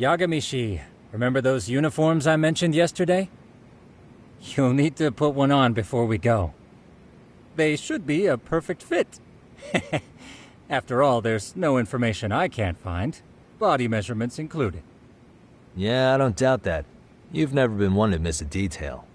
Yagamishi, remember those uniforms I mentioned yesterday? You'll need to put one on before we go. They should be a perfect fit. After all, there's no information I can't find, body measurements included. Yeah, I don't doubt that. You've never been one to miss a detail.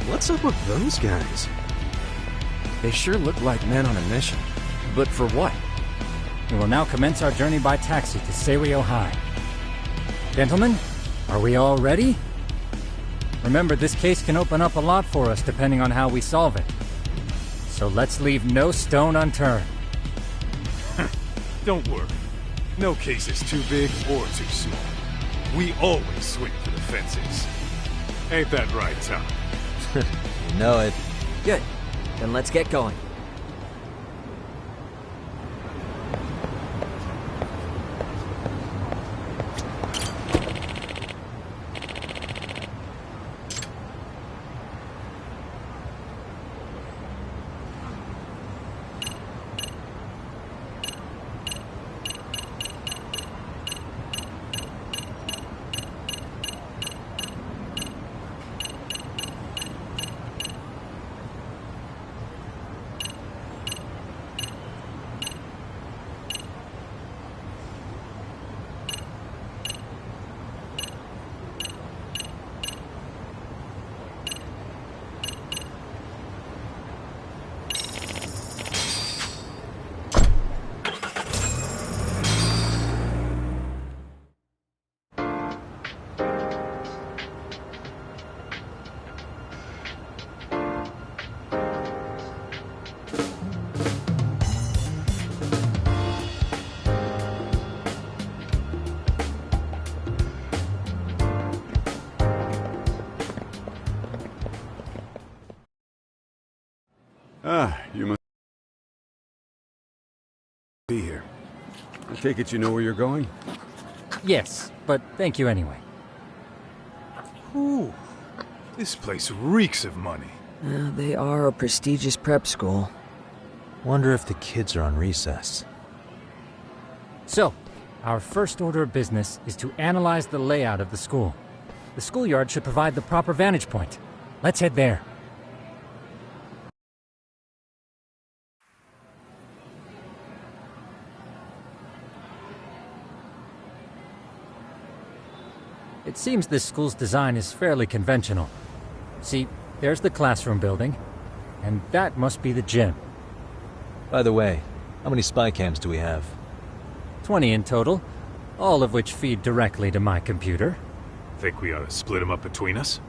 What's up with those guys? They sure look like men on a mission. But for what? We will now commence our journey by taxi to Seirio High. Gentlemen, are we all ready? Remember, this case can open up a lot for us depending on how we solve it. So let's leave no stone unturned. Don't worry. No case is too big or too small. We always swing for the fences. Ain't that right, Tom? You know it. Good. Then let's get going. You must be here. I take it you know where you're going? Yes, but thank you anyway. Ooh, this place reeks of money. They are a prestigious prep school. Wonder if the kids are on recess. So, our first order of business is to analyze the layout of the school. The schoolyard should provide the proper vantage point. Let's head there. It seems this school's design is fairly conventional. See, there's the classroom building, and that must be the gym. By the way, how many spy cams do we have? 20 in total, all of which feed directly to my computer. Think we ought to split them up between us?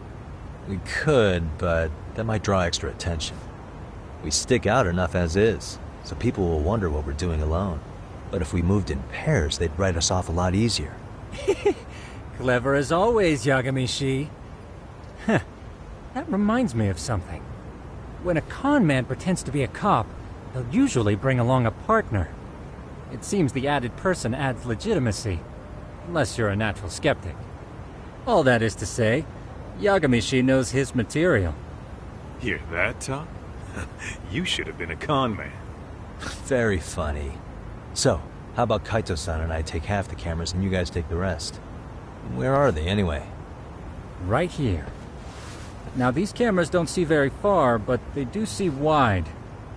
We could, but that might draw extra attention. We stick out enough as is, so people will wonder what we're doing alone. But if we moved in pairs, they'd write us off a lot easier. Clever as always, Yagamishi. Huh. That reminds me of something. When a con man pretends to be a cop, they'll usually bring along a partner. It seems the added person adds legitimacy, unless you're a natural skeptic. All that is to say, Yagamishi knows his material. Hear that, Tom? You should have been a con man. Very funny. So, how about Kaito-san and I take half the cameras and you guys take the rest? Where are they, anyway? Right here. Now, these cameras don't see very far, but they do see wide.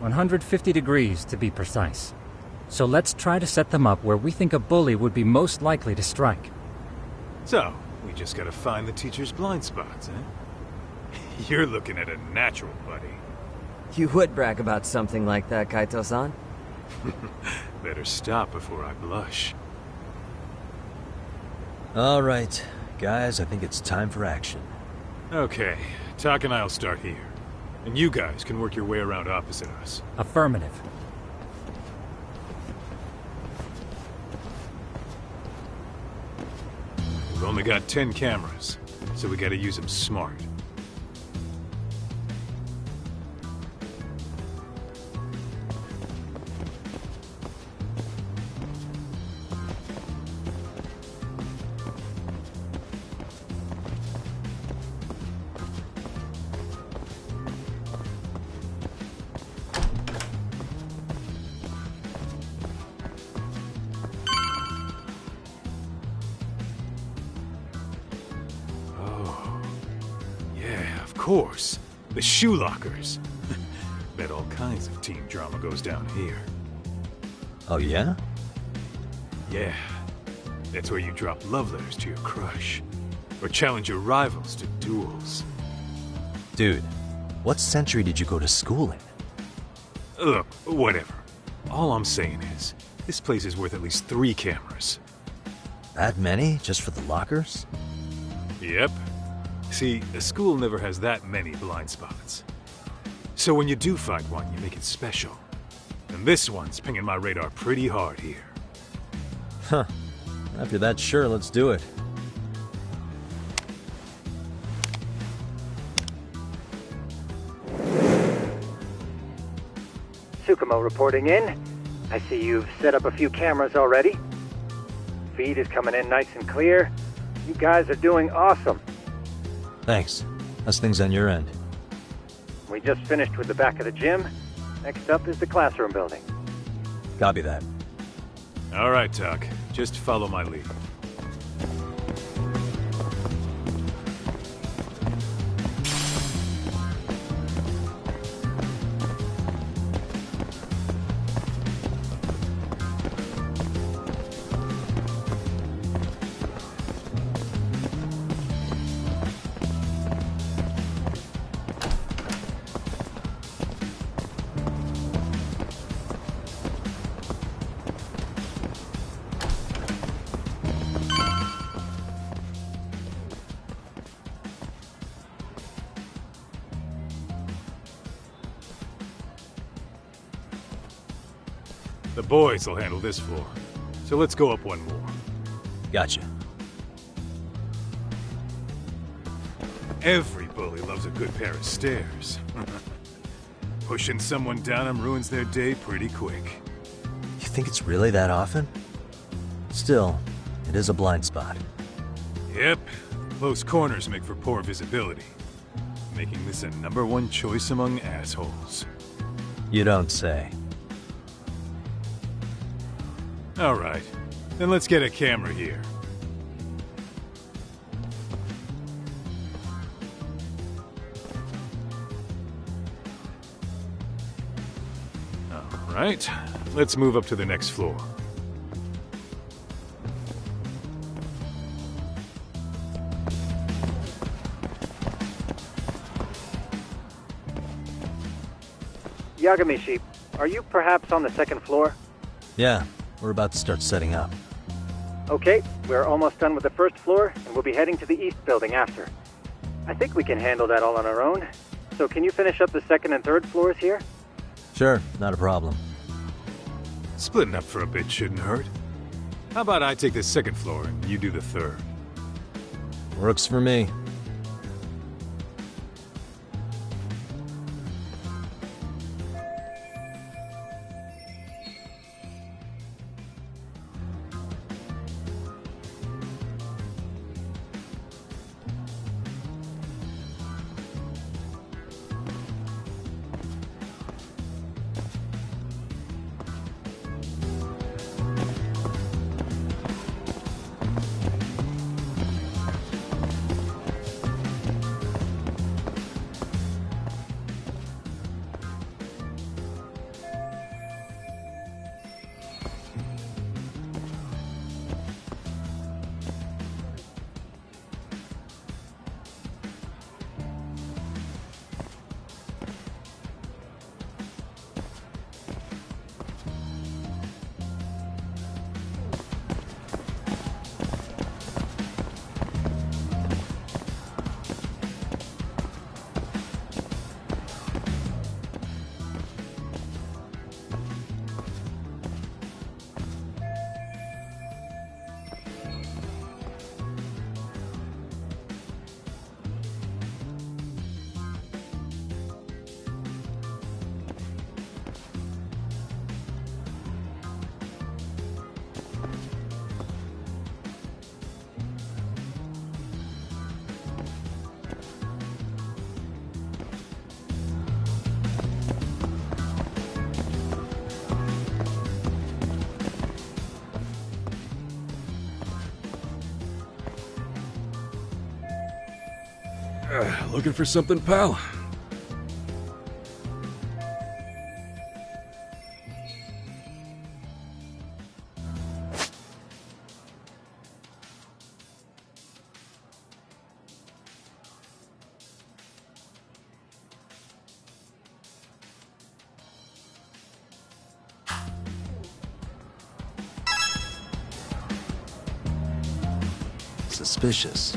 150 degrees, to be precise. So let's try to set them up where we think a bully would be most likely to strike. So, we just gotta find the teacher's blind spots, eh? You're looking at a natural, buddy. You would brag about something like that, Kaito-san. Better stop before I blush. Alright, guys, I think it's time for action. Okay, Tak and I'll start here. And you guys can work your way around opposite us. Affirmative. We've only got 10 cameras, so we gotta use them smart. Of course. The shoe lockers. Bet all kinds of teen drama goes down here. Oh yeah? Yeah. That's where you drop love letters to your crush. Or challenge your rivals to duels. Dude, what century did you go to school in? Look, whatever. All I'm saying is, this place is worth at least 3 cameras. That many? Just for the lockers? Yep. See, a school never has that many blind spots. So when you do find one, you make it special. And this one's pinging my radar pretty hard here. Huh. After that, sure, let's do it. Tsukumo reporting in. I see you've set up a few cameras already. Feed is coming in nice and clear. You guys are doing awesome. Thanks. How's things on your end? We just finished with the back of the gym. Next up is the classroom building. Copy that. All right, Tak. Just follow my lead. The boys will handle this floor. So let's go up one more. Gotcha. Every bully loves a good pair of stairs. Pushing someone down them ruins their day pretty quick. You think it's really that often? Still, it is a blind spot. Yep. Close corners make for poor visibility. Making this a #1 choice among assholes. You don't say. All right. Then let's get a camera here. All right. Let's move up to the next floor. Yagamishi, are you perhaps on the second floor? Yeah, we're about to start setting up. Okay, we're almost done with the first floor, and we'll be heading to the east building after. I think we can handle that all on our own. So can you finish up the second and third floors here? Sure, not a problem. Splitting up for a bit shouldn't hurt. How about I take the second floor and you do the third? Works for me. Looking for something, pal? Suspicious.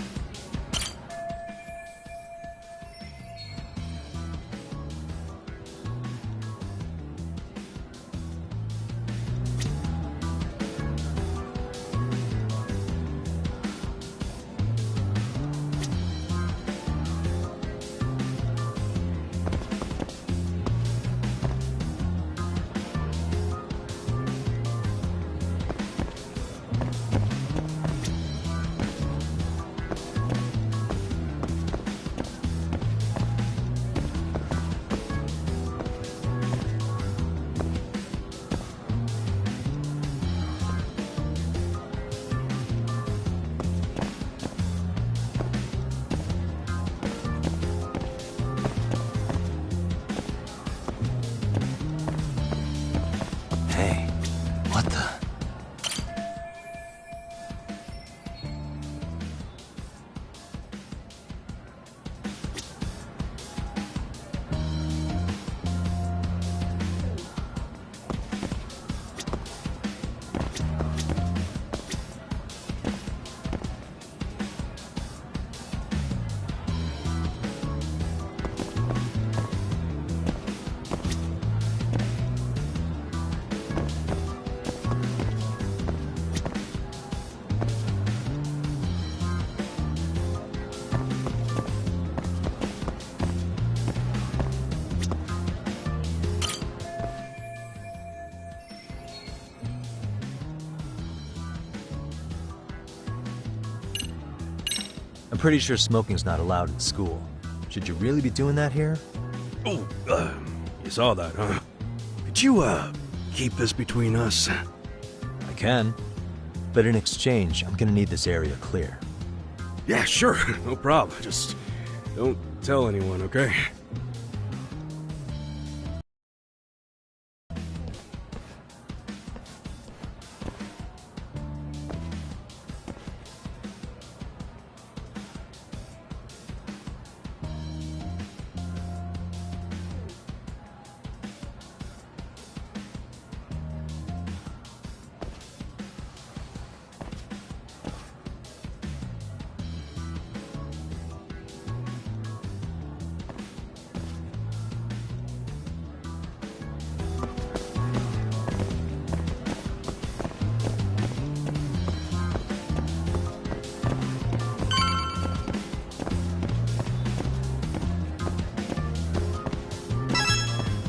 Hey, what the? I'm pretty sure smoking's not allowed in school. Should you really be doing that here? Oh, you saw that, huh? Could you, keep this between us? I can. But in exchange, I'm gonna need this area clear. Yeah, sure, no problem. Just don't tell anyone, okay?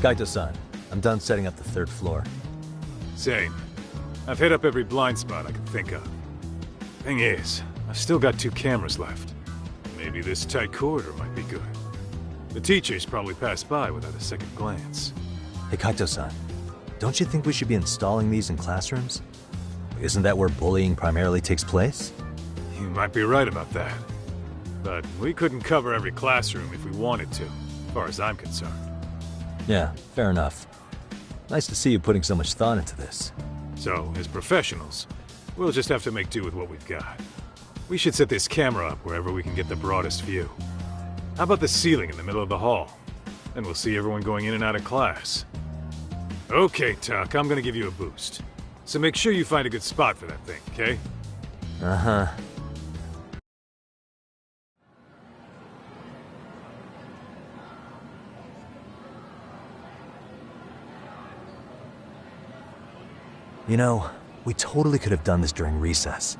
Kaito-san, I'm done setting up the third floor. Same. I've hit up every blind spot I can think of. Thing is, I've still got 2 cameras left. Maybe this tight corridor might be good. The teachers probably passed by without a second glance. Hey Kaito-san, don't you think we should be installing these in classrooms? Isn't that where bullying primarily takes place? You might be right about that. But we couldn't cover every classroom if we wanted to, as far as I'm concerned. Yeah, fair enough. Nice to see you putting so much thought into this. So, as professionals, we'll just have to make do with what we've got. We should set this camera up wherever we can get the broadest view. How about the ceiling in the middle of the hall? Then we'll see everyone going in and out of class. Okay, Tuck, I'm gonna give you a boost. So make sure you find a good spot for that thing, okay? Uh-huh. You know, we totally could have done this during recess.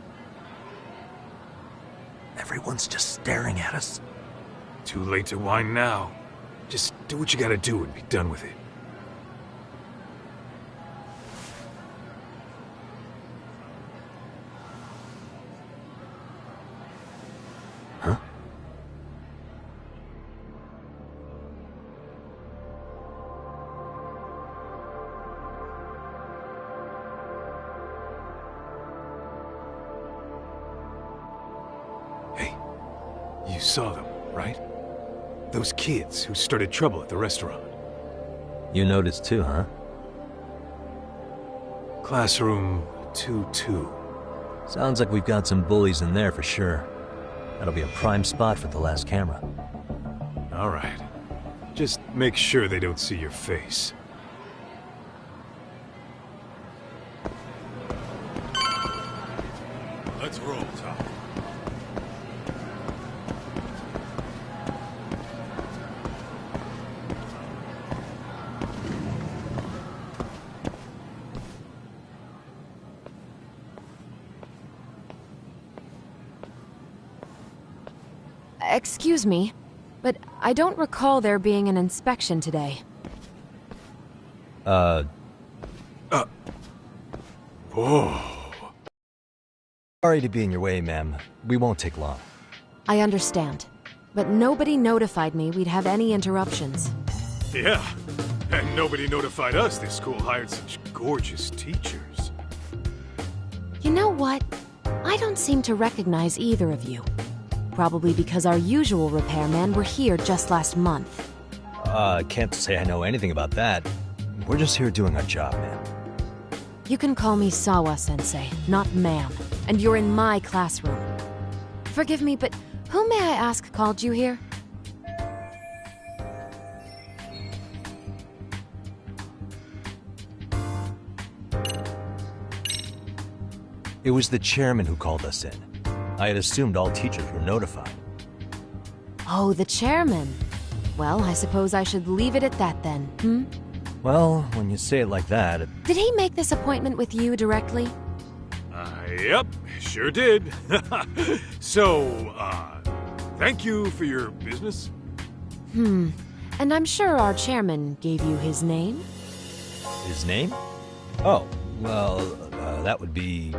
Everyone's just staring at us. Too late to whine now. Just do what you gotta do and be done with it. Huh? Hey, you saw them. right? Those kids who started trouble at the restaurant. You noticed too, huh? Classroom 2-2. Sounds like we've got some bullies in there for sure. That'll be a prime spot for the last camera. All right. Just make sure they don't see your face. Let's roll, Tom. Excuse me, but I don't recall there being an inspection today. Oh. Sorry to be in your way, ma'am. We won't take long. I understand, but nobody notified me we'd have any interruptions. Yeah, and nobody notified us this school hired such gorgeous teachers. You know what? I don't seem to recognize either of you. Probably because our usual repairmen were here just last month. Can't say I know anything about that. We're just here doing our job, ma'am. You can call me Sawa-sensei, not ma'am, and you're in my classroom. Forgive me, but who may I ask called you here? It was the chairman who called us in. I had assumed all teachers were notified. Oh, the chairman. Well, I suppose I should leave it at that then, hmm? Well, when you say it like that, Did he make this appointment with you directly? Yep, sure did. So, thank you for your business. And I'm sure our chairman gave you his name? His name? Oh, well, that would be...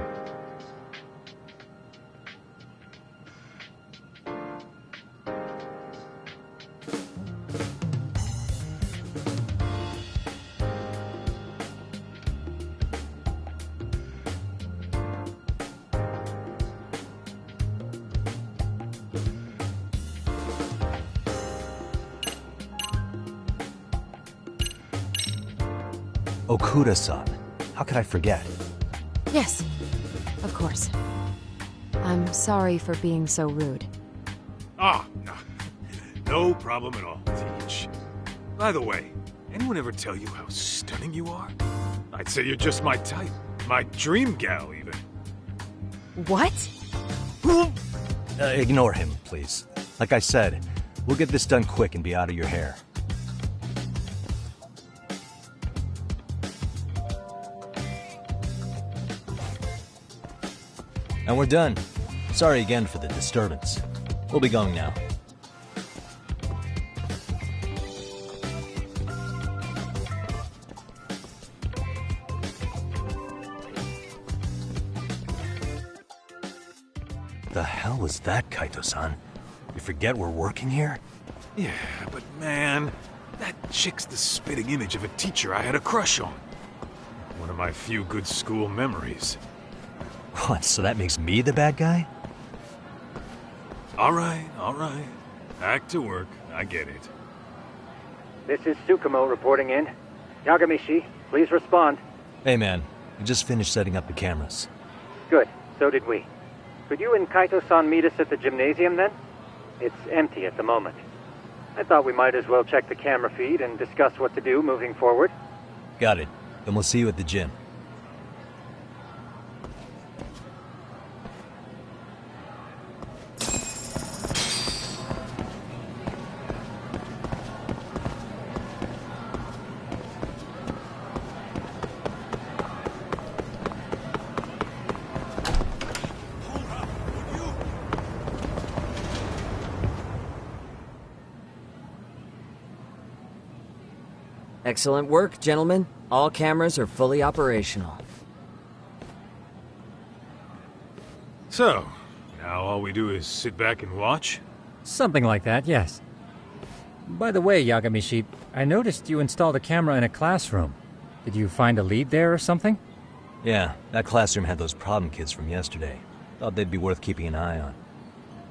Okuda-san. How could I forget? Yes, of course. I'm sorry for being so rude. Ah, no problem at all, Teach. By the way, anyone ever tell you how stunning you are? I'd say you're just my type. My dream gal, even. What? Ignore him, please. Like I said, we'll get this done quick and be out of your hair. And we're done. Sorry again for the disturbance. We'll be going now. The hell was that, Kaito-san? You forget we're working here? Yeah, but man, that chick's the spitting image of a teacher I had a crush on. One of my few good school memories. What, so that makes me the bad guy? All right. Back to work. I get it. This is Tsukumo reporting in. Yagamishi, please respond. Hey man, we just finished setting up the cameras. Good, so did we. Could you and Kaito-san meet us at the gymnasium then? It's empty at the moment. I thought we might as well check the camera feed and discuss what to do moving forward. Got it. Then we'll see you at the gym. Excellent work, gentlemen. All cameras are fully operational. So, now all we do is sit back and watch? Something like that, yes. By the way, Yagamishi, I noticed you installed a camera in a classroom. Did you find a lead there or something? Yeah, that classroom had those problem kids from yesterday. Thought they'd be worth keeping an eye on.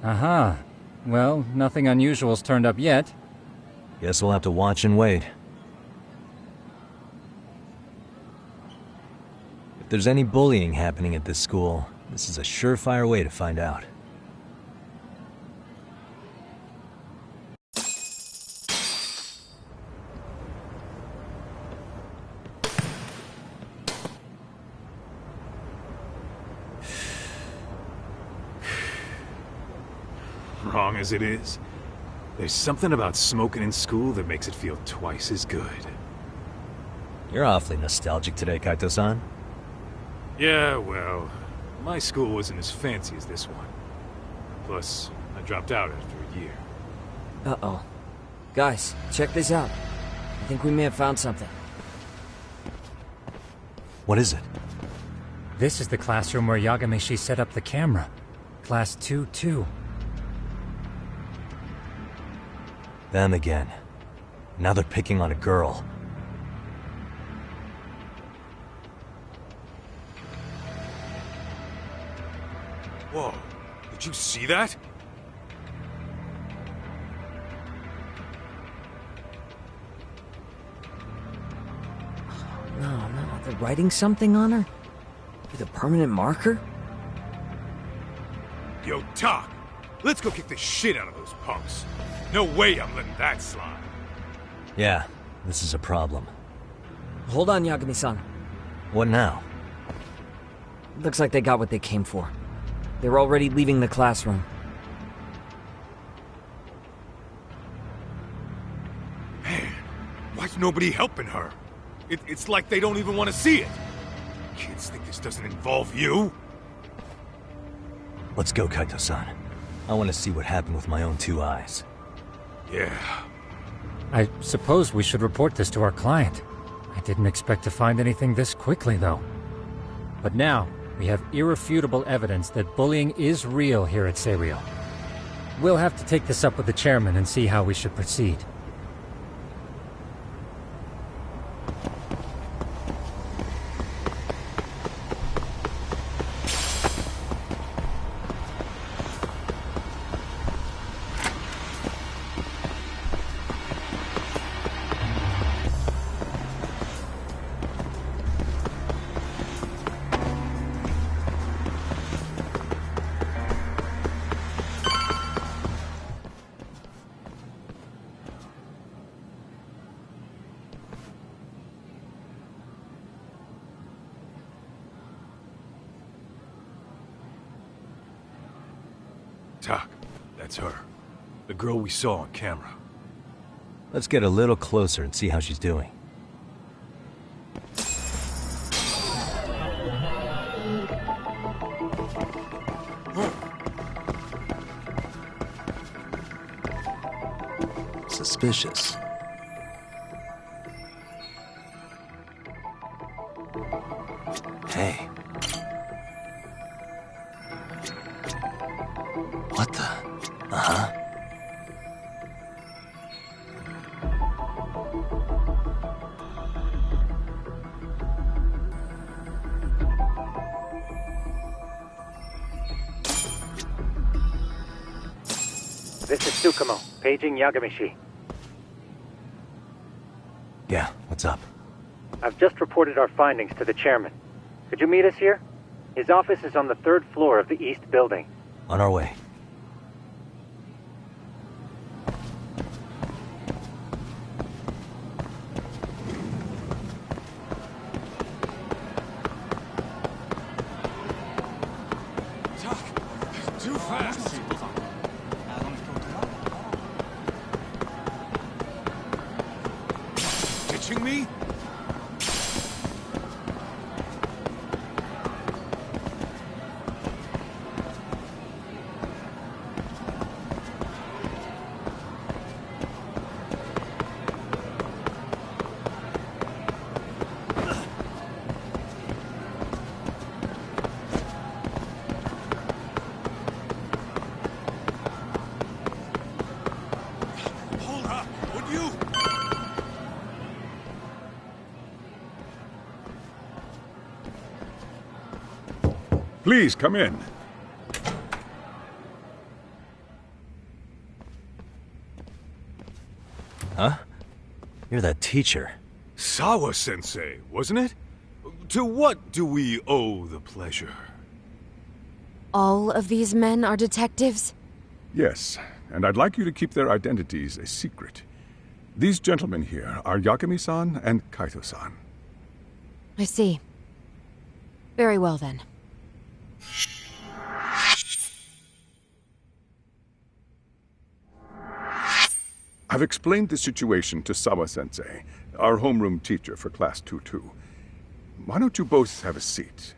Aha. Well, nothing unusual's turned up yet. Guess we'll have to watch and wait. If there's any bullying happening at this school, this is a surefire way to find out. Wrong as it is, there's something about smoking in school that makes it feel twice as good. You're awfully nostalgic today, Kaito-san. Yeah, well, my school wasn't as fancy as this one. Plus, I dropped out after a year. Uh-oh. Guys, check this out. I think we may have found something. What is it? This is the classroom where Yagamishi set up the camera. Class 2-2. Them again. Now they're picking on a girl. Whoa, did you see that? No, they're writing something on her? With a permanent marker? Yo, Tak, let's go kick the shit out of those punks. No way I'm letting that slide. Yeah, this is a problem. Hold on, Yagami-san. What now? Looks like they got what they came for. They're already leaving the classroom. Man, why's nobody helping her? It's like they don't even want to see it. Kids think this doesn't involve you? Let's go, Kaito-san. I want to see what happened with my own two eyes. Yeah. I suppose we should report this to our client. I didn't expect to find anything this quickly, though. But now, we have irrefutable evidence that bullying is real here at Seiryo. We'll have to take this up with the chairman and see how we should proceed. Tak, that's her. The girl we saw on camera. Let's get a little closer and see how she's doing. Suspicious. Hey. What the? Uh-huh. This is Tsukumo, paging Yagamishi. Yeah, what's up? I've just reported our findings to the chairman. Could you meet us here? His office is on the 3rd floor of the east building. On our way. Too fast! Ditching me? Hold up, would you? Please come in. Huh? You're that teacher. Sawa-sensei, wasn't it? To what do we owe the pleasure? All of these men are detectives? Yes, and I'd like you to keep their identities a secret. These gentlemen here are Yagami-san and Kaito-san. I see. Very well then. I've explained the situation to Sawa-sensei, our homeroom teacher for Class 2-2. Why don't you both have a seat?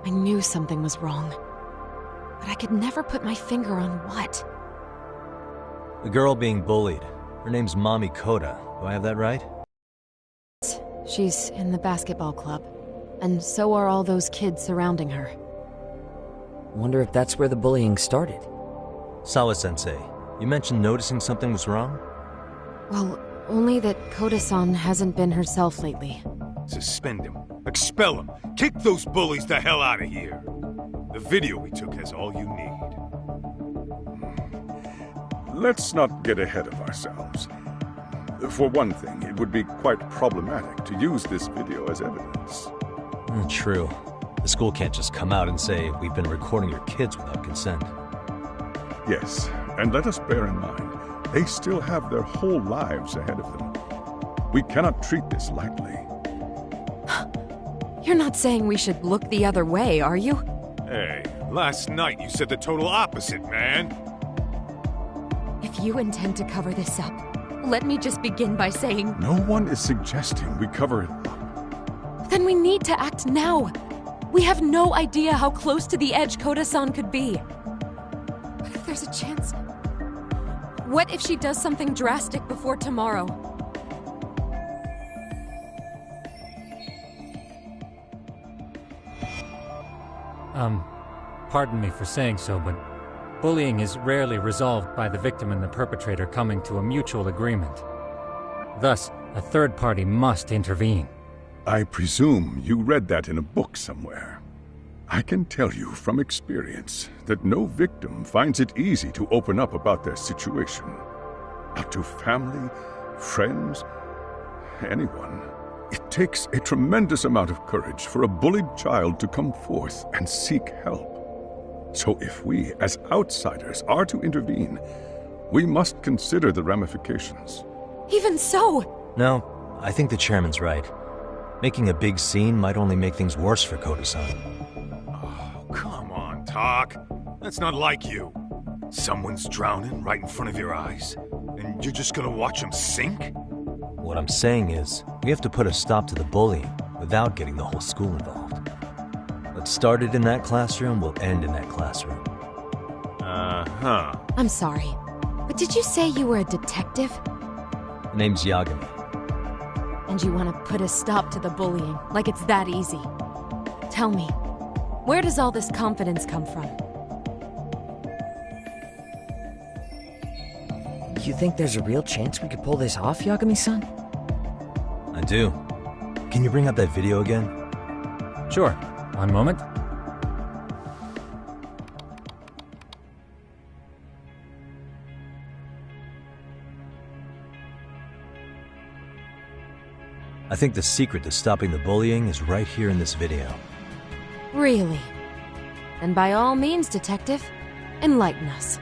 I knew something was wrong, but I could never put my finger on what. The girl being bullied. Her name's Mami Koda. Do I have that right? She's in the basketball club, and so are all those kids surrounding her. Wonder if that's where the bullying started. Sawa-sensei, you mentioned noticing something was wrong? Well, only that Koda-san hasn't been herself lately. Suspend him. Expel him. Kick those bullies the hell out of here. The video we took has all you need. Let's not get ahead of ourselves. For one thing, it would be quite problematic to use this video as evidence. True. The school can't just come out and say, we've been recording your kids without consent. Yes, and let us bear in mind, they still have their whole lives ahead of them. We cannot treat this lightly. You're not saying we should look the other way, are you? Hey, last night you said the total opposite, man. If you intend to cover this up, let me just begin by saying... No one is suggesting we cover it up. Then we need to act now. We have no idea how close to the edge Koda-san could be. What if there's a chance? What if she does something drastic before tomorrow? Pardon me for saying so, but bullying is rarely resolved by the victim and the perpetrator coming to a mutual agreement. Thus, a third party must intervene. I presume you read that in a book somewhere. I can tell you from experience that no victim finds it easy to open up about their situation. Not to family, friends, anyone. It takes a tremendous amount of courage for a bullied child to come forth and seek help. So if we, as outsiders, are to intervene, we must consider the ramifications. Even so! No, I think the chairman's right. Making a big scene might only make things worse for Koda-san. Oh, come on, Tak. That's not like you. Someone's drowning right in front of your eyes, and you're just gonna watch him sink? What I'm saying is, we have to put a stop to the bullying without getting the whole school involved. What started in that classroom will end in that classroom. Uh-huh. I'm sorry, but did you say you were a detective? The name's Yagami. And you want to put a stop to the bullying, like it's that easy. Tell me, where does all this confidence come from? You think there's a real chance we could pull this off, Yagami-san? I do. Can you bring up that video again? Sure. One moment. I think the secret to stopping the bullying is right here in this video. Really? Then by all means, detective, enlighten us.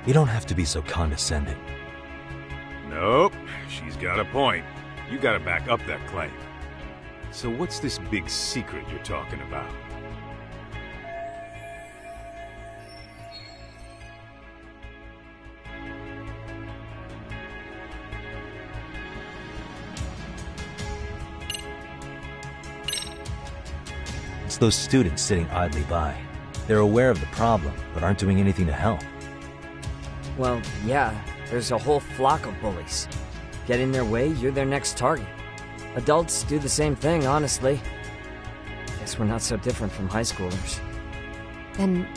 You don't have to be so condescending. Nope, she's got a point. You gotta back up that claim. So what's this big secret you're talking about? It's those students sitting idly by. They're aware of the problem, but aren't doing anything to help. Well, yeah, there's a whole flock of bullies. Get in their way, you're their next target. Adults do the same thing, honestly. Guess we're not so different from high schoolers. Then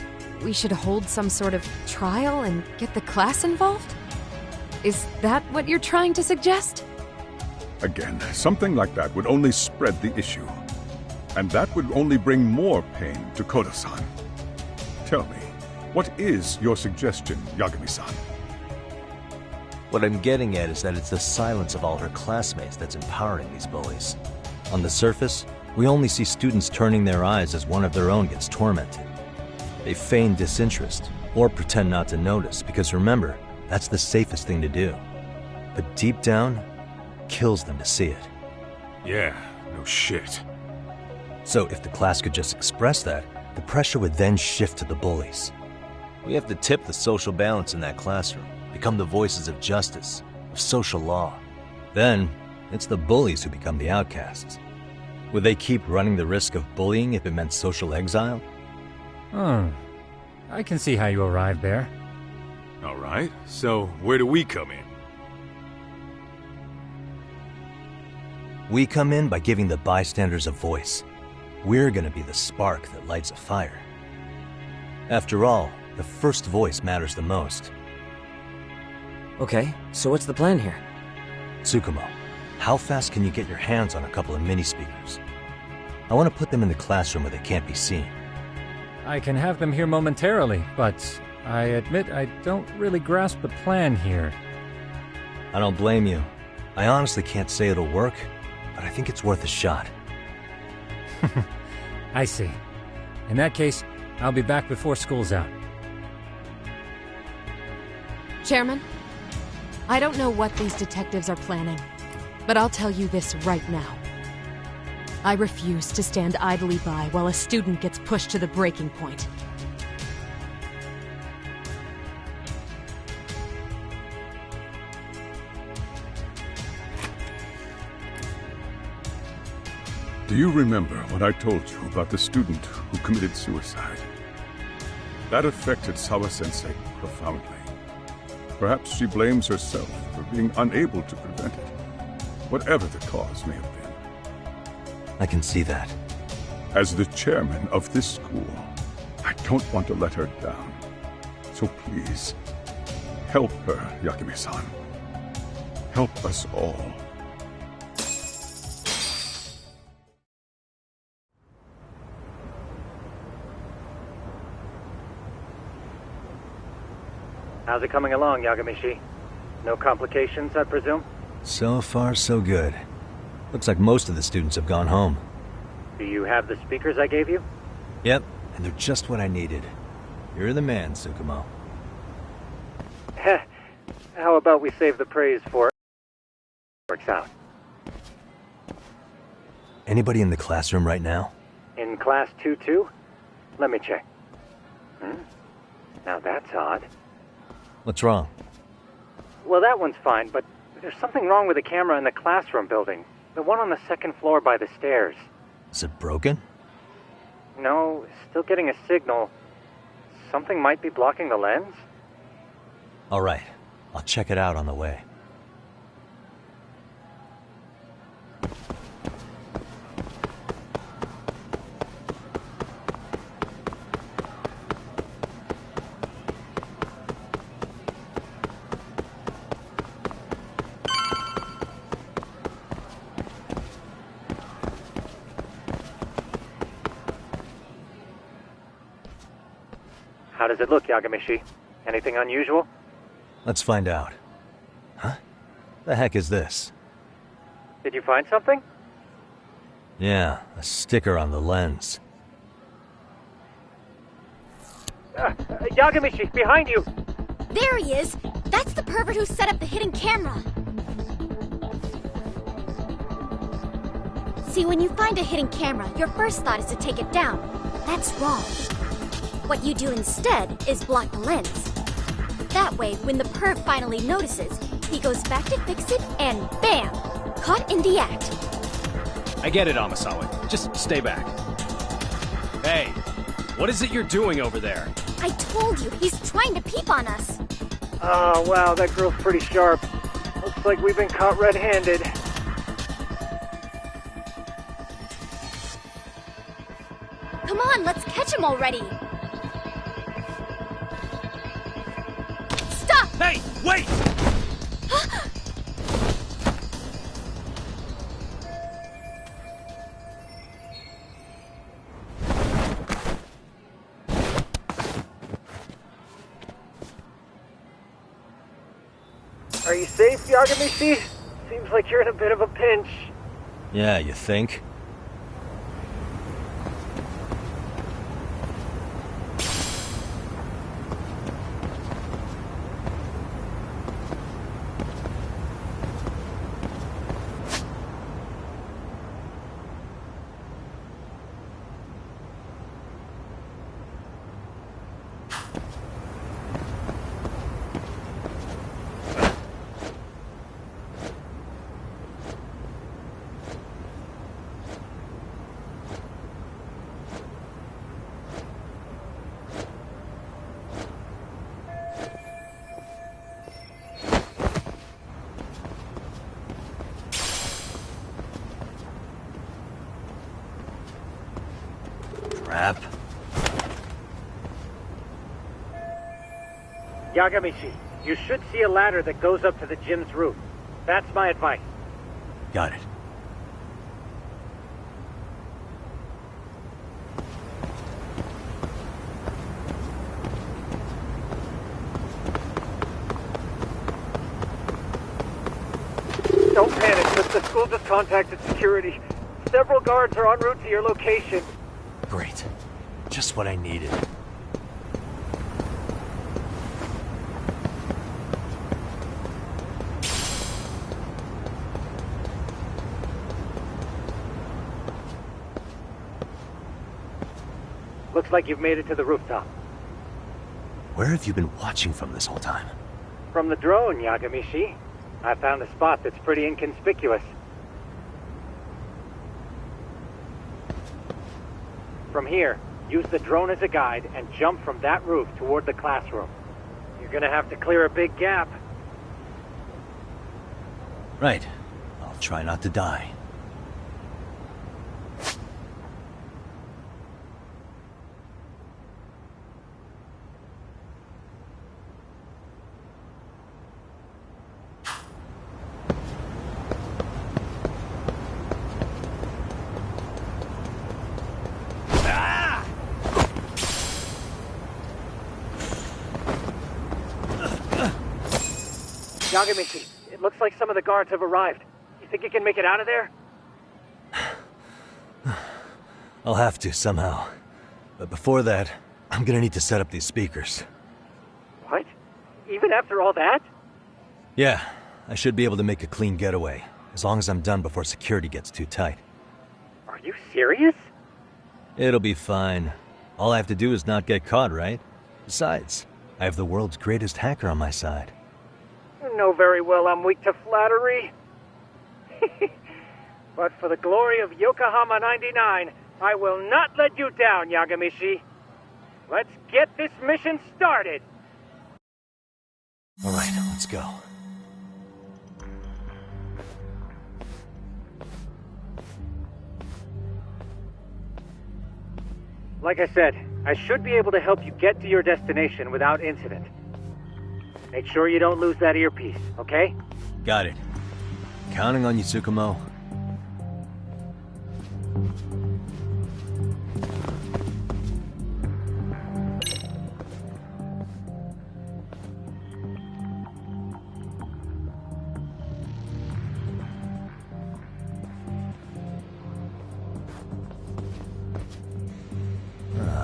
we should hold some sort of trial and get the class involved? Is that what you're trying to suggest? Again, something like that would only spread the issue. And that would only bring more pain to Koda-san. Tell me, what is your suggestion, Yagami-san? What I'm getting at is that it's the silence of all her classmates that's empowering these bullies. On the surface, we only see students turning their eyes as one of their own gets tormented. They feign disinterest, or pretend not to notice, because remember, that's the safest thing to do. But deep down, it kills them to see it. Yeah, no shit. So if the class could just express that, the pressure would then shift to the bullies. We have to tip the social balance in that classroom, become the voices of justice, of social law. Then, it's the bullies who become the outcasts. Would they keep running the risk of bullying if it meant social exile? I can see how you arrived there. All right, so where do we come in? We come in by giving the bystanders a voice. We're gonna be the spark that lights a fire. After all, the first voice matters the most. Okay, so what's the plan here? Tsukumo, how fast can you get your hands on a couple of mini-speakers? I want to put them in the classroom where they can't be seen. I can have them here momentarily, but I admit I don't really grasp the plan here. I don't blame you. I honestly can't say it'll work, but I think it's worth a shot. I see. In that case, I'll be back before school's out. Chairman, I don't know what these detectives are planning, but I'll tell you this right now. I refuse to stand idly by while a student gets pushed to the breaking point. Do you remember what I told you about the student who committed suicide? That affected Sawa-sensei profoundly. Perhaps she blames herself for being unable to prevent it, whatever the cause may have been. I can see that. As the chairman of this school, I don't want to let her down. So please, help her, Yagami-san. Help us all. How's it coming along, Yagami-shi? No complications, I presume? So far, so good. Looks like most of the students have gone home. Do you have the speakers I gave you? Yep, and they're just what I needed. You're the man, Tsukumo. Heh. How about we save the praise for it? Works out. Anybody in the classroom right now? In class 2-2? Let me check. Now that's odd. What's wrong? Well, that one's fine, but there's something wrong with the camera in the classroom building. The one on the second floor by the stairs. Is it broken? No, still getting a signal. Something might be blocking the lens? All right, I'll check it out on the way. How does it look, Yagami-shi? Anything unusual? Let's find out. Huh? The heck is this? Did you find something? Yeah, a sticker on the lens. Yagami-shi, behind you! There he is! That's the pervert who set up the hidden camera! See, when you find a hidden camera, your first thought is to take it down. That's wrong. What you do instead is block the lens. That way, when the perv finally notices, he goes back to fix it and BAM! Caught in the act. I get it, Amasawa. Just stay back. Hey, what is it you're doing over there? I told you, he's trying to peep on us. Oh, wow, that girl's pretty sharp. Looks like we've been caught red-handed. Come on, let's catch him already. Stop! Hey, wait! Are you safe, Yagamishi? Seems like you're in a bit of a pinch. Yeah, you think? Crap. Yagamishi, you should see a ladder that goes up to the gym's roof. That's my advice. Got it. Don't panic, but the school just contacted security. Several guards are en route to your location. Great. Just what I needed. Looks like you've made it to the rooftop. Where have you been watching from this whole time? From the drone, Yagamishi. I found a spot that's pretty inconspicuous. From here, use the drone as a guide and jump from that roof toward the classroom. You're gonna have to clear a big gap. Right. I'll try not to die. Yagamishi, it looks like some of the guards have arrived. You think you can make it out of there? I'll have to, somehow. But before that, I'm gonna need to set up these speakers. What? Even after all that? Yeah, I should be able to make a clean getaway, as long as I'm done before security gets too tight. Are you serious? It'll be fine. All I have to do is not get caught, right? Besides, I have the world's greatest hacker on my side. You know very well I'm weak to flattery. But for the glory of Yokohama 99, I will not let you down, Yagamishi. Let's get this mission started. All right, let's go. Like I said, I should be able to help you get to your destination without incident. Make sure you don't lose that earpiece, okay? Got it. Counting on you, Tsukumo.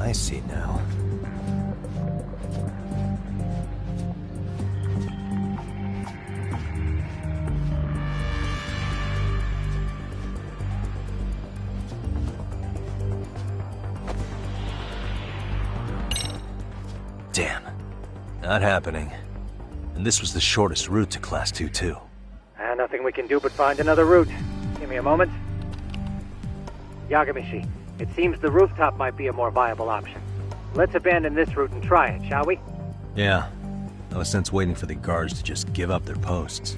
I see now. Damn. Not happening. And this was the shortest route to Class 2, too. Nothing we can do but find another route. Give me a moment. Yagamishi, it seems the rooftop might be a more viable option. Let's abandon this route and try it, shall we? Yeah. No sense waiting for the guards to just give up their posts.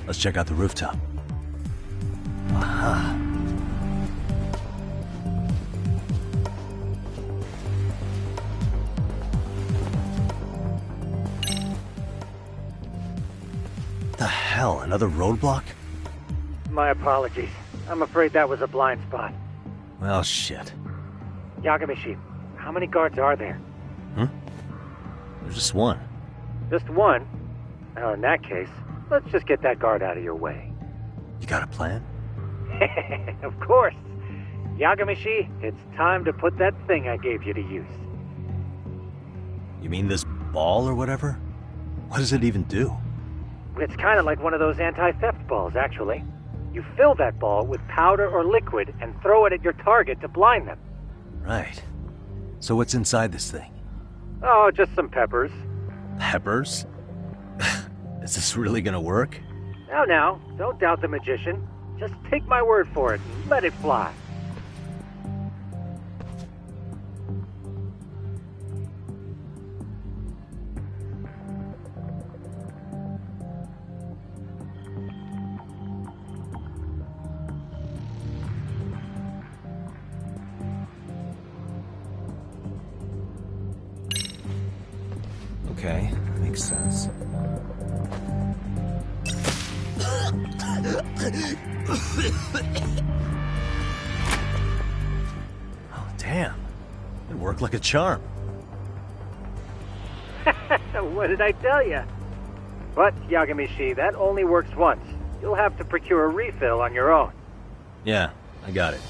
Let's check out the rooftop. Aha. The hell, another roadblock? My apologies. I'm afraid that was a blind spot. Well, shit. Yagamishi, how many guards are there? There's just one. Just one? Well, in that case, Let's just get that guard out of your way. You got a plan? Of course. Yagamishi, it's time to put that thing I gave you to use. You mean this ball or whatever? What does it even do? It's kind of like one of those anti-theft balls, actually. You fill that ball with powder or liquid and throw it at your target to blind them. Right. So what's inside this thing? Oh, just some peppers. Peppers? Is this really gonna work? Now, don't doubt the magician. Just take my word for it and let it fly. Okay, makes sense. Oh, damn. It worked like a charm. What did I tell you? But, Yagamishi, that only works once. You'll have to procure a refill on your own. Yeah, I got it.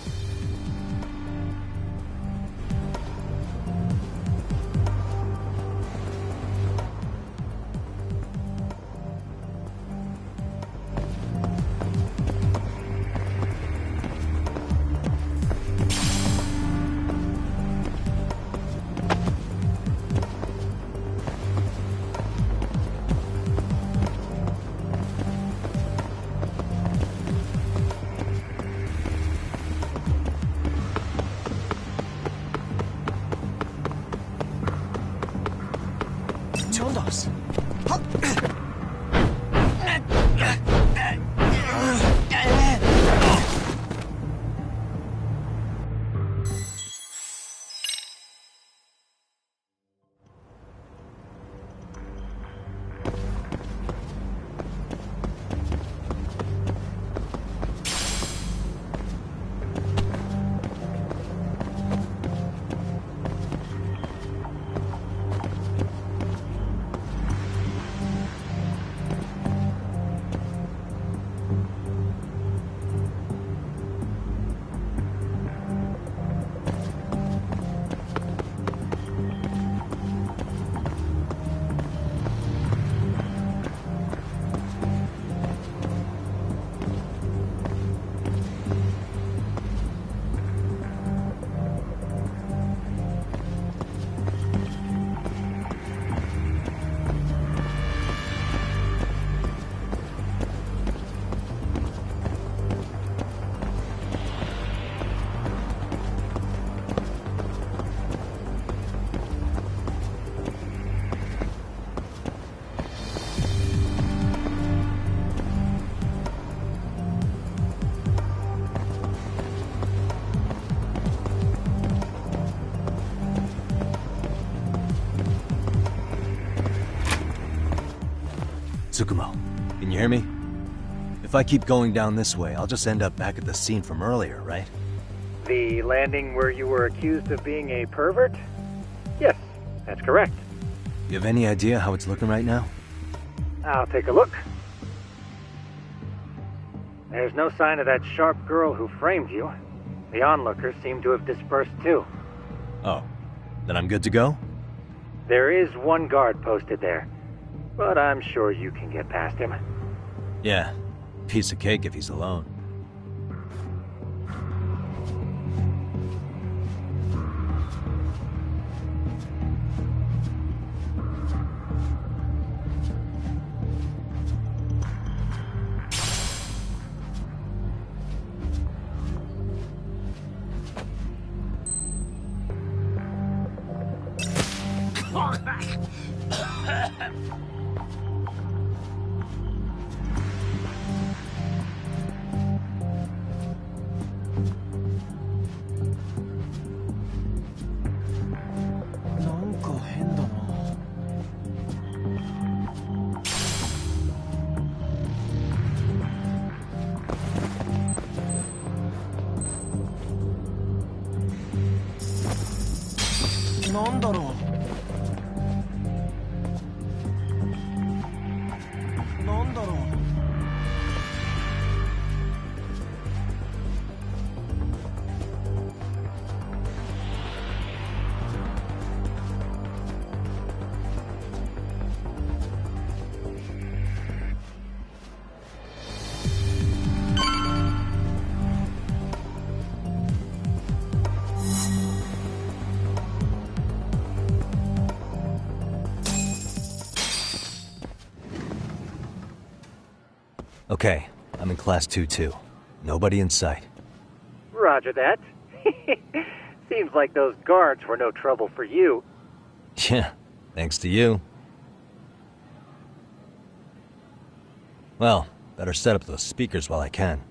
Tsukumo, can you hear me? If I keep going down this way, I'll just end up back at the scene from earlier, right? The landing where you were accused of being a pervert? Yes, that's correct. You have any idea how it's looking right now? I'll take a look. There's no sign of that sharp girl who framed you. The onlookers seem to have dispersed too. Oh, then I'm good to go? There is one guard posted there, but I'm sure you can get past him. Yeah, piece of cake if he's alone. Nandaro. Okay, I'm in Class 2-2. Nobody in sight. Roger that. Seems like those guards were no trouble for you. Yeah, thanks to you. Well, better set up those speakers while I can.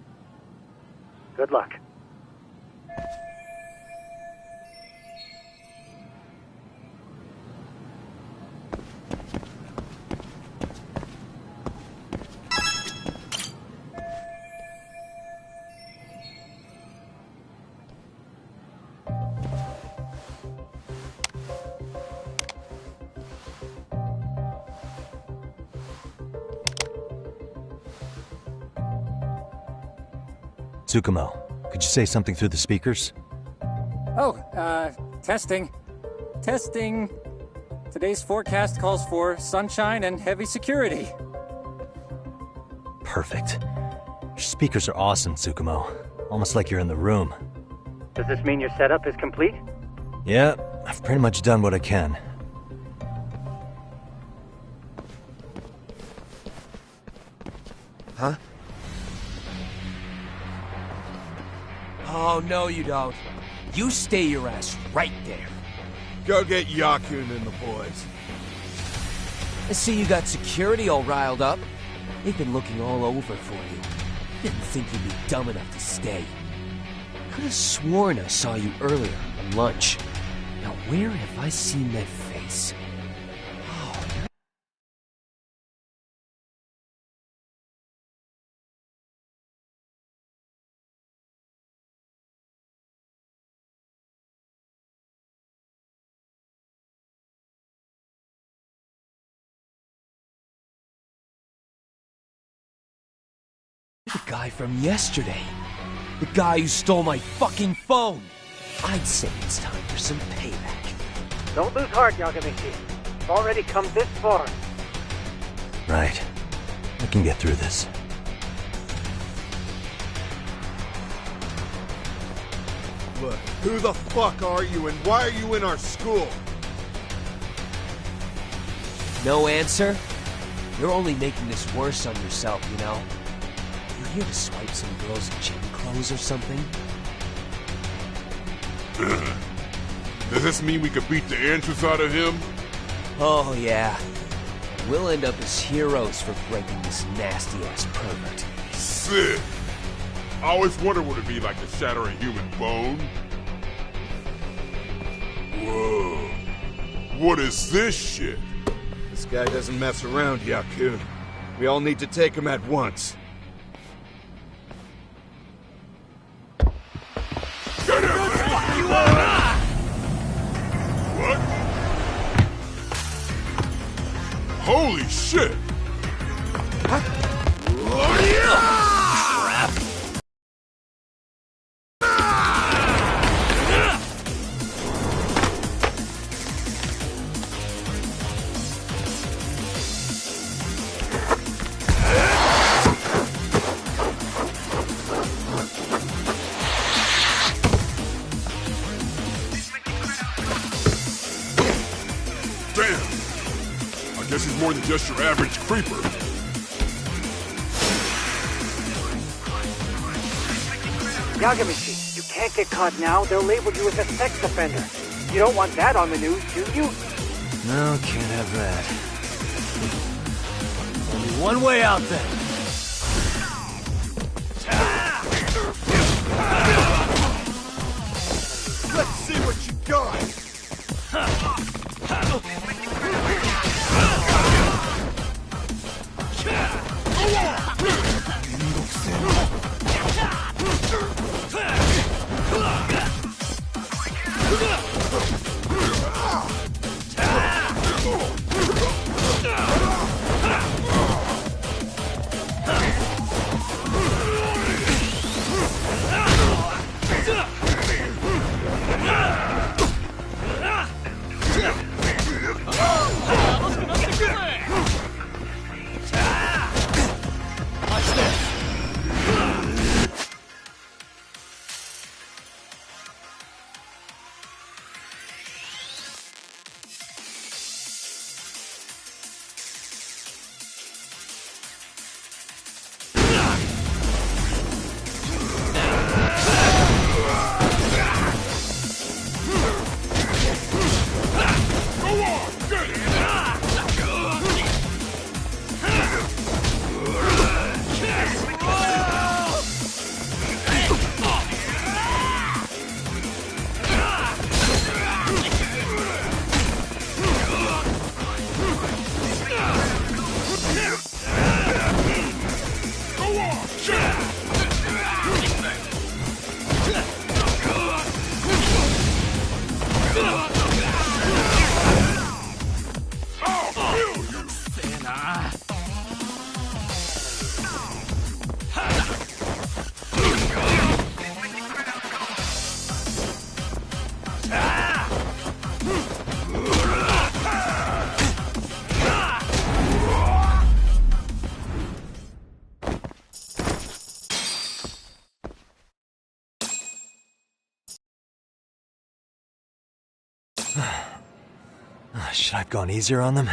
Good luck. Tsukumo, could you say something through the speakers? Oh, testing. Testing. Today's forecast calls for sunshine and heavy security. Perfect. Your speakers are awesome, Tsukumo. Almost like you're in the room. Does this mean your setup is complete? Yeah, I've pretty much done what I can. Huh? Oh, no you don't. You stay your ass right there. Go get Yakun and the boys. I see you got security all riled up. They've been looking all over for you. Didn't think you'd be dumb enough to stay. Could have sworn I saw you earlier on lunch. Now where have I seen that face? Oh, the guy from yesterday. The guy who stole my fucking phone. I'd say it's time for some payback. Don't lose heart, Yagamichi. You've already come this far. Right. I can get through this. Look, who the fuck are you and why are you in our school? No answer? You're only making this worse on yourself, you know? You here to swipe some girl's gym clothes or something? Does this mean we could beat the answers out of him? Oh, yeah. We'll end up as heroes for breaking this nasty-ass pervert. Sick! I always wondered what it'd be like to shatter a human bone. Whoa. What is this shit? This guy doesn't mess around, Yakun. We all need to take him at once. Get him! What? Holy shit! Oh, yeah! Guess he's more than just your average creeper. Yagamichi, you can't get caught now. They'll label you as a sex offender. You don't want that on the news, do you? No, can't have that. Only one way out then. Let's see what you got. Should I have gone easier on them?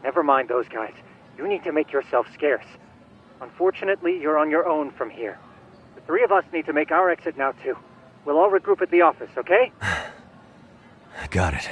Never mind those guys. You need to make yourself scarce. Unfortunately, you're on your own from here. The three of us need to make our exit now, too. We'll all regroup at the office, okay? Got it.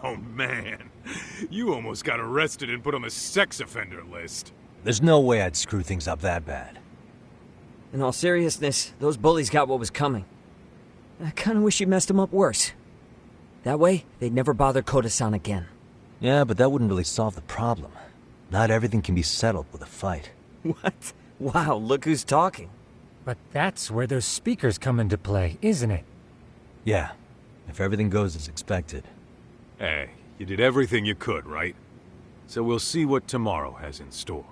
Oh, man. You almost got arrested and put on the sex offender list. There's no way I'd screw things up that bad. In all seriousness, those bullies got what was coming. I kinda wish you messed them up worse. That way, they'd never bother Koda-san again. Yeah, but that wouldn't really solve the problem. Not everything can be settled with a fight. What? Wow, look who's talking. But that's where those speakers come into play, isn't it? Yeah, if everything goes as expected. Hey, you did everything you could, right? So we'll see what tomorrow has in store.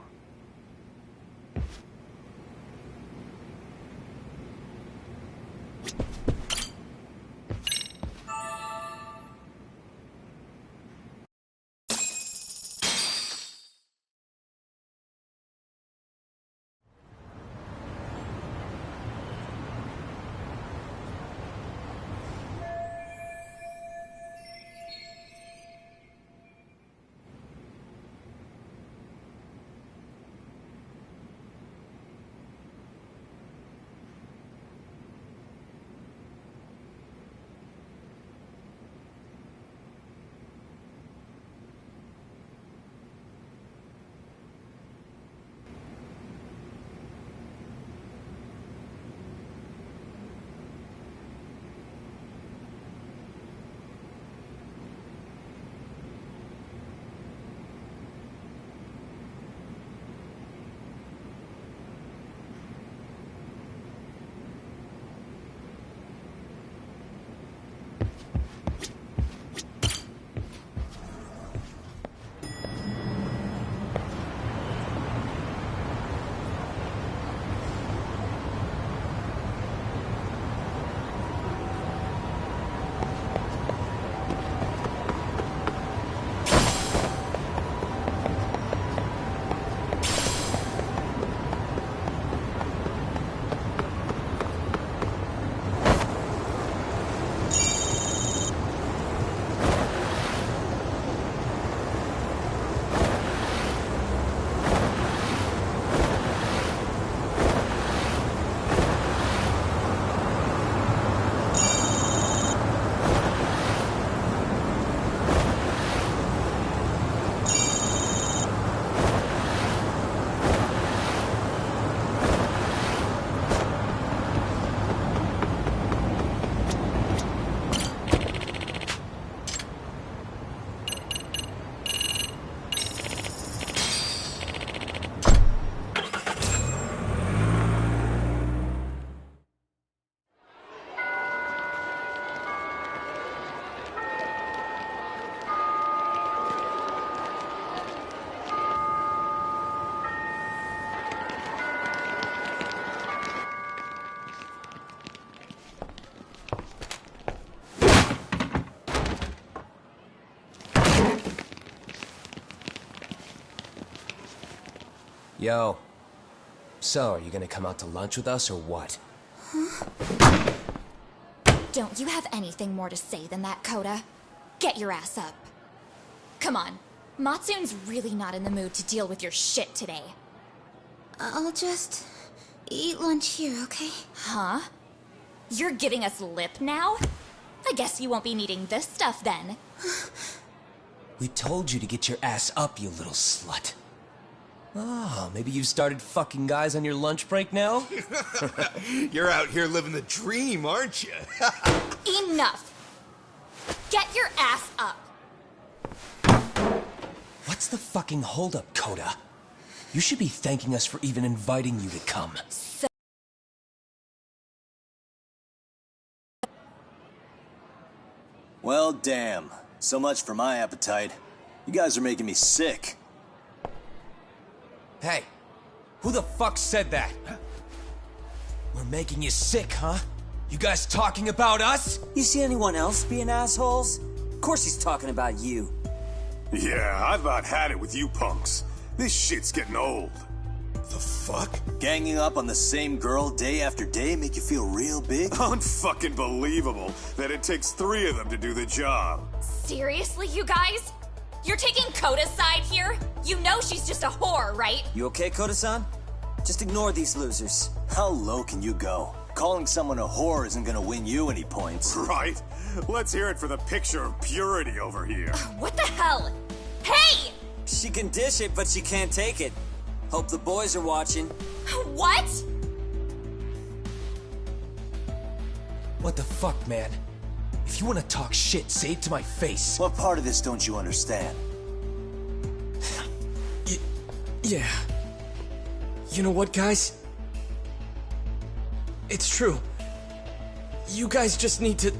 Yo. So, are you gonna come out to lunch with us or what? Don't you have anything more to say than that, Coda? Get your ass up. Come on. Matsun's really not in the mood to deal with your shit today. I'll just eat lunch here, okay? Huh? You're giving us lip now? I guess you won't be needing this stuff then. We told you to get your ass up, you little slut. Oh, maybe you've started fucking guys on your lunch break now? You're out here living the dream, aren't you? Enough! Get your ass up! What's the fucking holdup, Coda? You should be thanking us for even inviting you to come. Well, damn. So much for my appetite. You guys are making me sick. Hey, who the fuck said that? We're making you sick, huh? You guys talking about us? You see anyone else being assholes? Of course he's talking about you. Yeah, I've about had it with you punks. This shit's getting old. The fuck? Ganging up on the same girl day after day make you feel real big? Unfucking believable that it takes 3 of them to do the job. Seriously, you guys? You're taking Coda's side here? You know she's just a whore, right? You okay, Koda-san? Just ignore these losers. How low can you go? Calling someone a whore isn't gonna win you any points. Right? Let's hear it for the picture of purity over here. What the hell? Hey! She can dish it, but she can't take it. Hope the boys are watching. What? What the fuck, man? If you want to talk shit, say it to my face. What part of this don't you understand? Yeah. You know what, guys? It's true. You guys just need to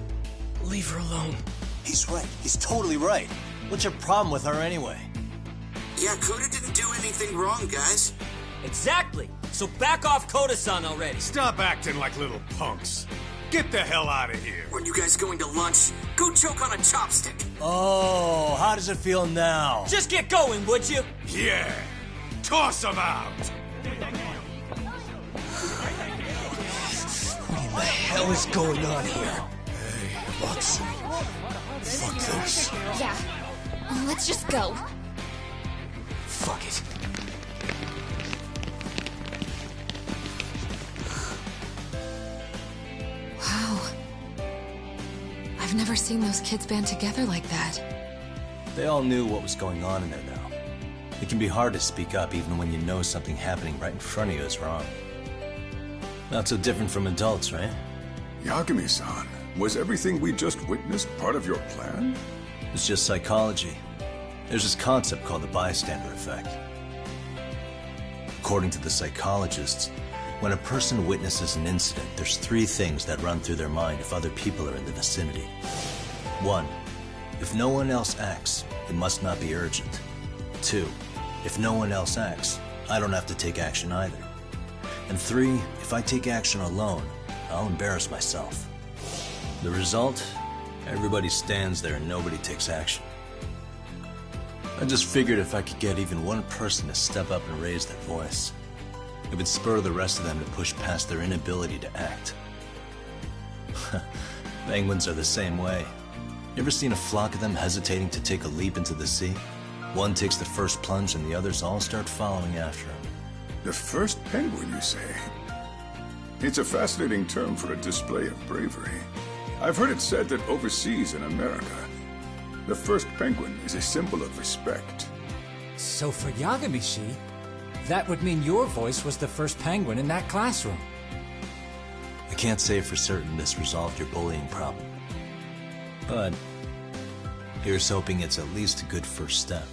leave her alone. He's right. He's totally right. What's your problem with her anyway? Yeah, Coda didn't do anything wrong, guys. Exactly. So back off Koda-san already. Stop acting like little punks. Get the hell out of here. When you guys going to lunch, go choke on a chopstick. Oh, how does it feel now? Just get going, would you? Yeah. Toss him out. What in the hell is going on here? Hey, Watson. Fuck this. Yeah. Let's just go. Fuck it. Wow. I've never seen those kids band together like that. They all knew what was going on in there now. It can be hard to speak up even when you know something happening right in front of you is wrong. Not so different from adults, right? Yagami-san, was everything we just witnessed part of your plan? It's just psychology. There's this concept called the bystander effect. According to the psychologists, when a person witnesses an incident, there's 3 things that run through their mind if other people are in the vicinity. 1. If no one else acts, it must not be urgent. 2. If no one else acts, I don't have to take action either. And 3. If I take action alone, I'll embarrass myself. The result? Everybody stands there and nobody takes action. I just figured if I could get even one person to step up and raise their voice, it would spur the rest of them to push past their inability to act. Penguins are the same way. You ever seen a flock of them hesitating to take a leap into the sea? One takes the first plunge and the others all start following after him. The first penguin, you say? It's a fascinating term for a display of bravery. I've heard it said that overseas in America, the first penguin is a symbol of respect. So for Yagami-shi, that would mean your voice was the first penguin in that classroom. I can't say for certain this resolved your bullying problem. But here's hoping it's at least a good first step.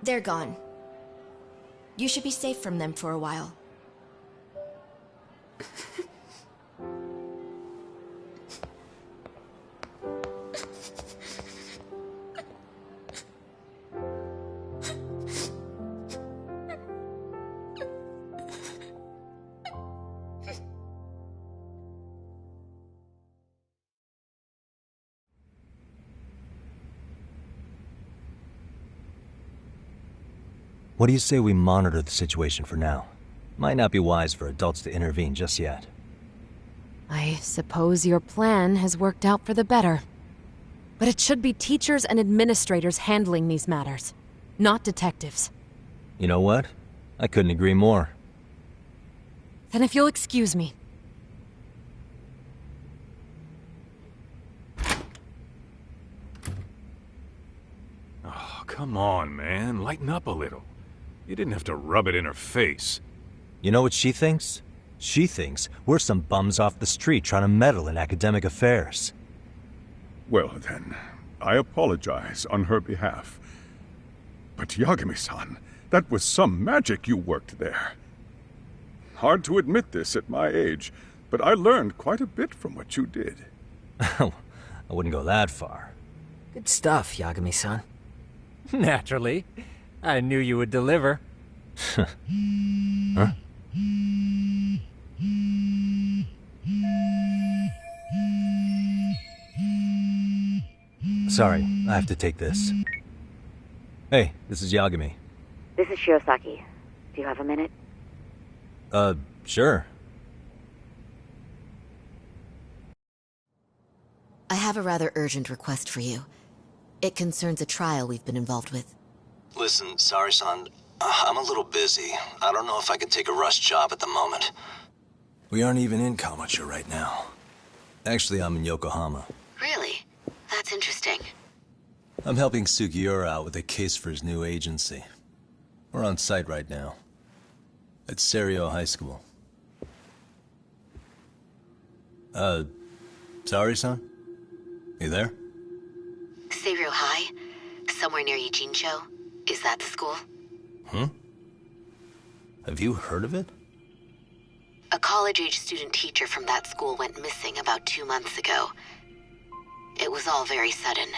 They're gone. You should be safe from them for a while. What do you say we monitor the situation for now? Might not be wise for adults to intervene just yet. I suppose your plan has worked out for the better. But it should be teachers and administrators handling these matters, not detectives. You know what? I couldn't agree more. Then if you'll excuse me. Oh, come on, man. Lighten up a little. You didn't have to rub it in her face. You know what she thinks? She thinks we're some bums off the street trying to meddle in academic affairs. Well then, I apologize on her behalf. But Yagami-san, that was some magic you worked there. Hard to admit this at my age, but I learned quite a bit from what you did. I wouldn't go that far. Good stuff, Yagami-san. Naturally. I knew you would deliver. Huh? Sorry, I have to take this. Hey, this is Yagami. This is Shiosaki. Do you have a minute? Sure. I have a rather urgent request for you. It concerns a trial we've been involved with. Listen, Sari-san, I'm a little busy. I don't know if I can take a rush job at the moment. We aren't even in Kawachi right now. Actually, I'm in Yokohama. Really? That's interesting. I'm helping Sugiura out with a case for his new agency. We're on site right now. At Serio High School. Sari-san? You there? Serio High? Somewhere near Ijincho? Is that the school? Have you heard of it? A college-age student teacher from that school went missing about 2 months ago. It was all very sudden.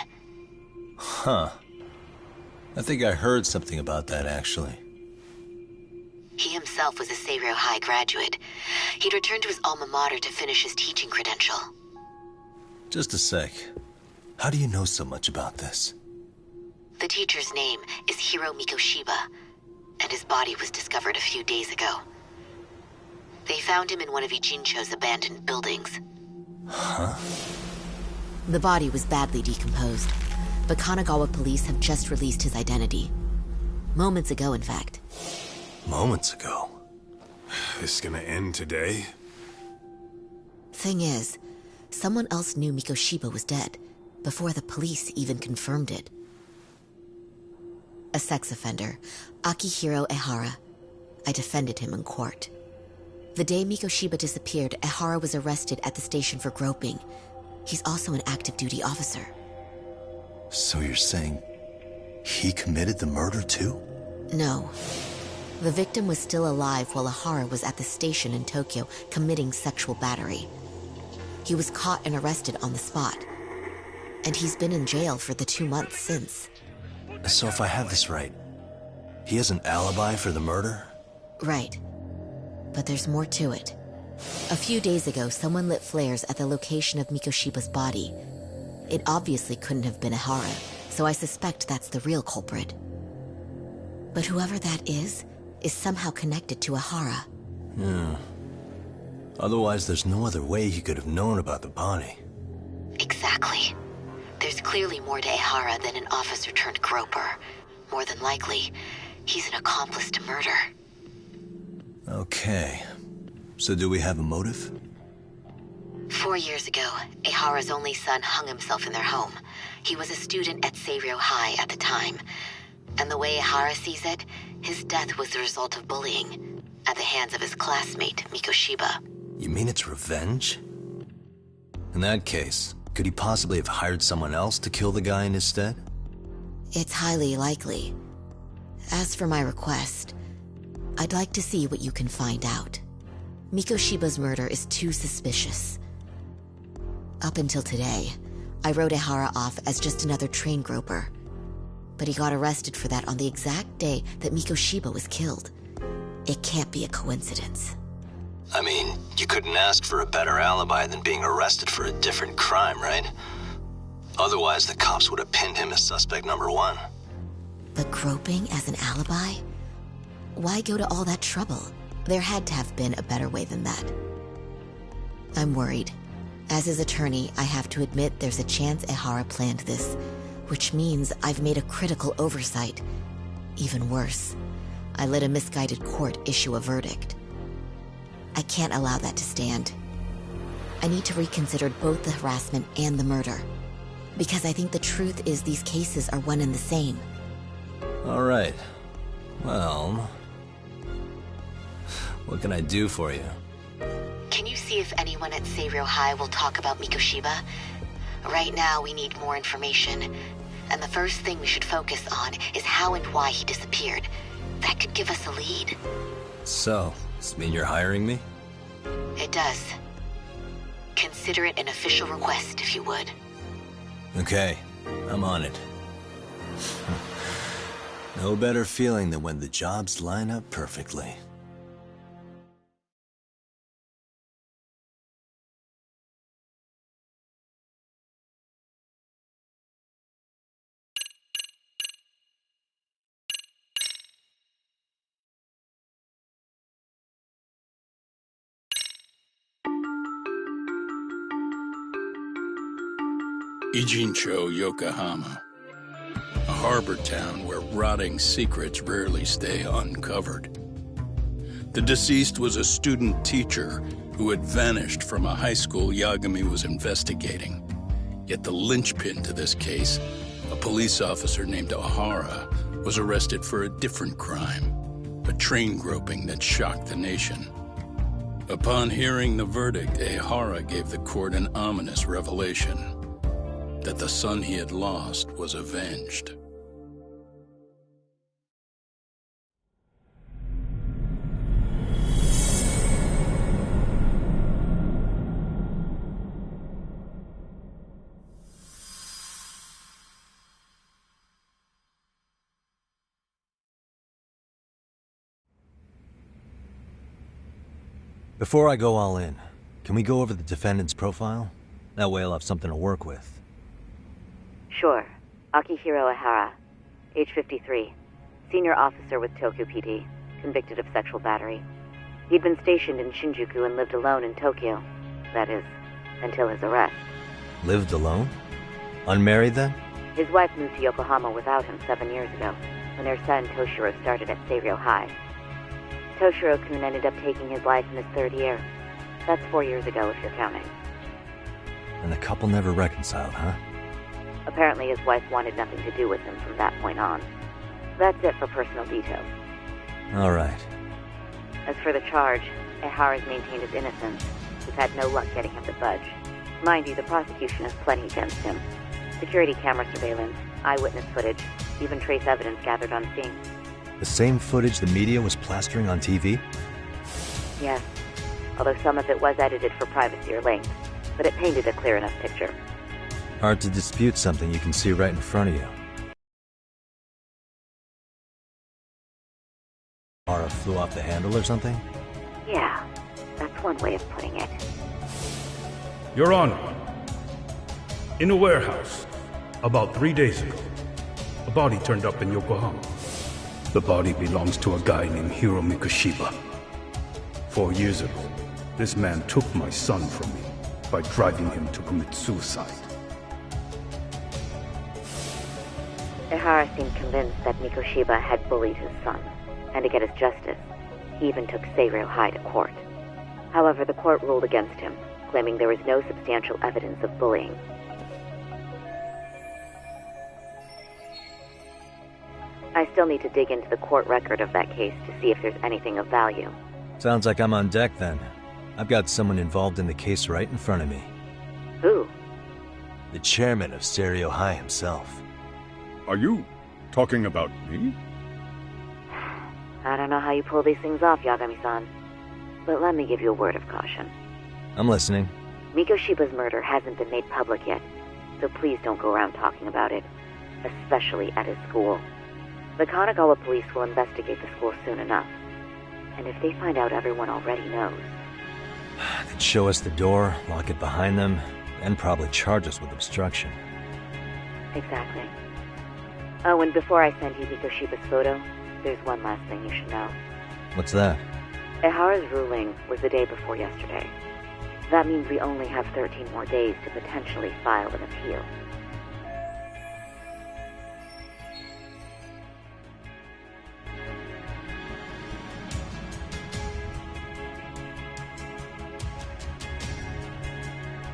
Huh. I think I heard something about that, actually. He himself was a Serio High graduate. He'd returned to his alma mater to finish his teaching credential. Just a sec. How do you know so much about this? The teacher's name is Hiro Mikoshiba, and his body was discovered a few days ago. They found him in one of Ijincho's abandoned buildings. Huh? The body was badly decomposed, but Kanagawa police have just released his identity. Moments ago, in fact. Moments ago? This is gonna end today? Thing is, someone else knew Mikoshiba was dead, before the police even confirmed it. A sex offender, Akihiro Ehara. I defended him in court. The day Mikoshiba disappeared, Ehara was arrested at the station for groping. He's also an active duty officer. So you're saying he committed the murder too? No. The victim was still alive while Ehara was at the station in Tokyo committing sexual battery. He was caught and arrested on the spot. And he's been in jail for the 2 months since. So if I have this right, he has an alibi for the murder? Right. But there's more to it. A few days ago, someone lit flares at the location of Mikoshiba's body. It obviously couldn't have been Ehara, so I suspect that's the real culprit. But whoever that is somehow connected to Ehara. Yeah. Otherwise, there's no other way he could have known about the body. Exactly. There's clearly more to Ehara than an officer turned groper. More than likely, he's an accomplice to murder. Okay. So do we have a motive? 4 years ago, Ehara's only son hung himself in their home. He was a student at Serio High at the time. And the way Ehara sees it, his death was the result of bullying at the hands of his classmate, Mikoshiba. You mean it's revenge? In that case, could he possibly have hired someone else to kill the guy in his stead? It's highly likely. As for my request, I'd like to see what you can find out. Mikoshiba's murder is too suspicious. Up until today, I wrote Ehara off as just another train groper. But he got arrested for that on the exact day that Mikoshiba was killed. It can't be a coincidence. I mean, you couldn't ask for a better alibi than being arrested for a different crime, right? Otherwise, the cops would have pinned him as suspect number 1. But groping as an alibi? Why go to all that trouble? There had to have been a better way than that. I'm worried. As his attorney, I have to admit there's a chance Ehara planned this, which means I've made a critical oversight. Even worse, I let a misguided court issue a verdict. I can't allow that to stand. I need to reconsider both the harassment and the murder, because I think the truth is these cases are one and the same. All right. Well, what can I do for you? Can you see if anyone at Seiryō High will talk about Mikoshiba? Right now, we need more information. And the first thing we should focus on is how and why he disappeared. That could give us a lead. So, does this mean you're hiring me? It does. Consider it an official request, if you would. Okay, I'm on it. No better feeling than when the jobs line up perfectly. Ijincho, Yokohama. A harbor town where rotting secrets rarely stay uncovered. The deceased was a student teacher who had vanished from a high school Yagami was investigating. Yet the linchpin to this case, a police officer named Ehara, was arrested for a different crime, a train groping that shocked the nation. Upon hearing the verdict, Ehara gave the court an ominous revelation: that the son he had lost was avenged. Before I go all in, can we go over the defendant's profile? That way I'll have something to work with. Sure. Akihiro Ehara, age 53, senior officer with Tokyo PD, convicted of sexual battery. He'd been stationed in Shinjuku and lived alone in Tokyo. That is, until his arrest. Lived alone? Unmarried then? His wife moved to Yokohama without him 7 years ago, when their son Toshiro started at Seiryō High. Toshiro-kun ended up taking his life in his third year. That's 4 years ago, if you're counting. And the couple never reconciled, huh? Apparently his wife wanted nothing to do with him from that point on. That's it for personal details. All right. As for the charge, Ehara's maintained his innocence. We've had no luck getting him to budge. Mind you, the prosecution has plenty against him. Security camera surveillance, eyewitness footage, even trace evidence gathered on scene. The same footage the media was plastering on TV? Yes, although some of it was edited for privacy or length, but it painted a clear enough picture. Hard to dispute something you can see right in front of you. Ehara flew off the handle or something? Yeah, that's one way of putting it. Your Honor, in a warehouse, about 3 days ago, a body turned up in Yokohama. The body belongs to a guy named Hiro Mikoshiba. 4 years ago, this man took my son from me by driving him to commit suicide. Ehara seemed convinced that Mikoshiba had bullied his son, and to get his justice, he even took Seiryō High to court. However, the court ruled against him, claiming there was no substantial evidence of bullying. I still need to dig into the court record of that case to see if there's anything of value. Sounds like I'm on deck then. I've got someone involved in the case right in front of me. Who? The chairman of Seiryō High himself. Are you talking about me? I don't know how you pull these things off, Yagami-san. But let me give you a word of caution. I'm listening. Mikoshiba's murder hasn't been made public yet, so please don't go around talking about it, especially at his school. The Kanagawa police will investigate the school soon enough. And if they find out everyone already knows... They'd show us the door, lock it behind them, and probably charge us with obstruction. Exactly. Oh, and before I send you Mikoshiba's photo, there's one last thing you should know. What's that? Ehara's ruling was the day before yesterday. That means we only have 13 more days to potentially file an appeal.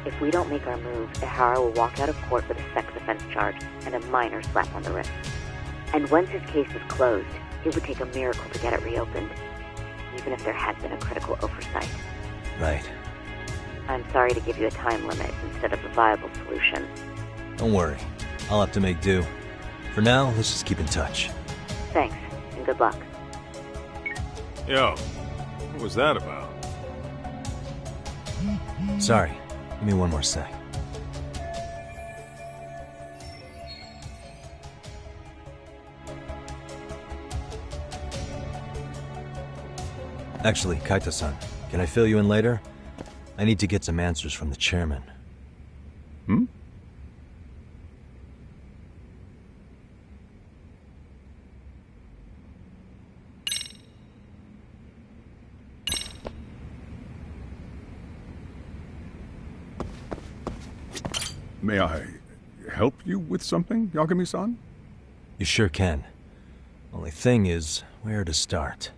If we don't make our move, Ehara will walk out of court with a sex offense charge and a minor slap on the wrist. And once his case is closed, it would take a miracle to get it reopened, even if there had been a critical oversight. Right. I'm sorry to give you a time limit instead of a viable solution. Don't worry. I'll have to make do. For now, let's just keep in touch. Thanks, and good luck. Yo, what was that about? Sorry. Give me one more sec. Actually, Kaito-san, can I fill you in later? I need to get some answers from the chairman. Hmm? May I help you with something, Yagami-san? You sure can. Only thing is, where to start?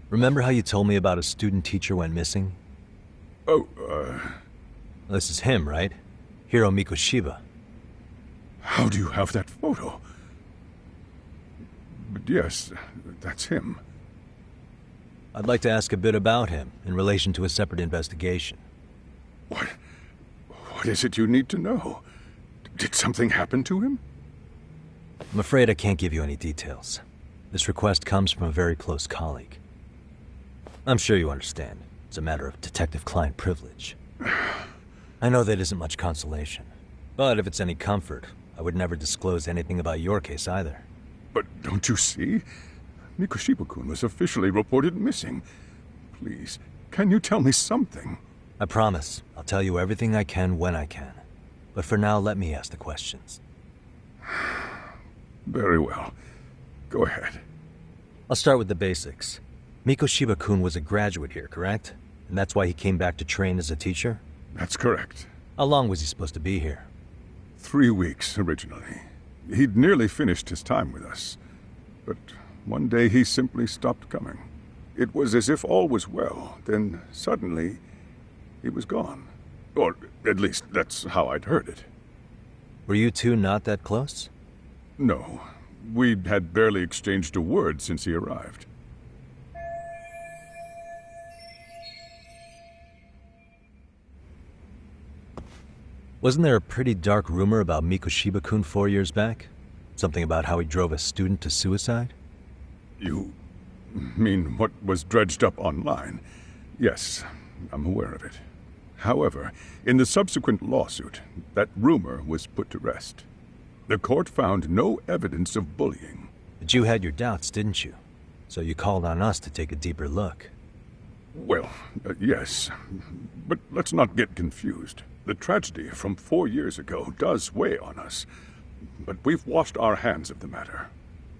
Remember how you told me about a student teacher went missing? Oh, This is him, right? Hiro Mikoshiba. How do you have that photo? But yes, that's him. I'd like to ask a bit about him in relation to a separate investigation. What is it you need to know? Did something happen to him? I'm afraid I can't give you any details. This request comes from a very close colleague. I'm sure you understand. It's a matter of detective-client privilege. I know that isn't much consolation. But if it's any comfort, I would never disclose anything about your case either. But don't you see? Mikoshiba-kun was officially reported missing. Please, can you tell me something? I promise. I'll tell you everything I can when I can. But for now, let me ask the questions. Very well. Go ahead. I'll start with the basics. Mikoshiba-kun was a graduate here, correct? And that's why he came back to train as a teacher? That's correct. How long was he supposed to be here? 3 weeks, originally. He'd nearly finished his time with us. But one day he simply stopped coming. It was as if all was well, then suddenly he was gone. Or at least that's how I'd heard it. Were you two not that close? No. We had barely exchanged a word since he arrived. Wasn't there a pretty dark rumor about Mikoshiba-kun 4 years back? Something about how he drove a student to suicide? You mean what was dredged up online? Yes, I'm aware of it. However, in the subsequent lawsuit, that rumor was put to rest. The court found no evidence of bullying. But you had your doubts, didn't you? So you called on us to take a deeper look. Well, yes. But let's not get confused. The tragedy from 4 years ago does weigh on us. But we've washed our hands of the matter.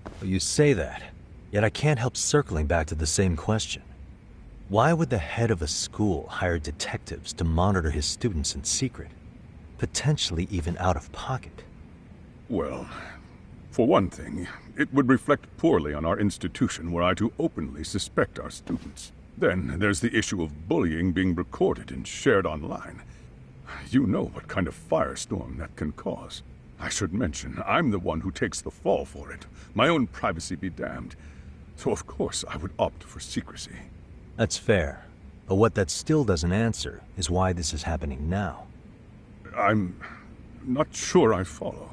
Well, you say that, yet I can't help circling back to the same question. Why would the head of a school hire detectives to monitor his students in secret? Potentially even out of pocket? Well, for one thing, it would reflect poorly on our institution were I to openly suspect our students. Then there's the issue of bullying being recorded and shared online. You know what kind of firestorm that can cause. I should mention, I'm the one who takes the fall for it. My own privacy be damned. So of course I would opt for secrecy. That's fair. But what that still doesn't answer is why this is happening now. I'm not sure I follow.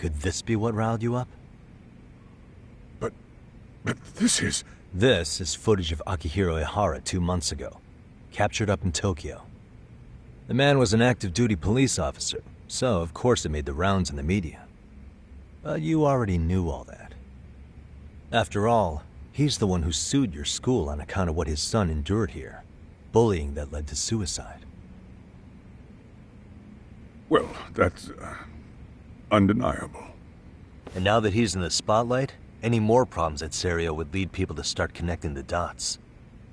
Could this be what riled you up? But this is... This is footage of Akihiro Ihara 2 months ago, captured up in Tokyo. The man was an active duty police officer, so of course it made the rounds in the media. But you already knew all that. After all, he's the one who sued your school on account of what his son endured here. Bullying that led to suicide. Well, that's undeniable. And now that he's in the spotlight, any more problems at Serio would lead people to start connecting the dots.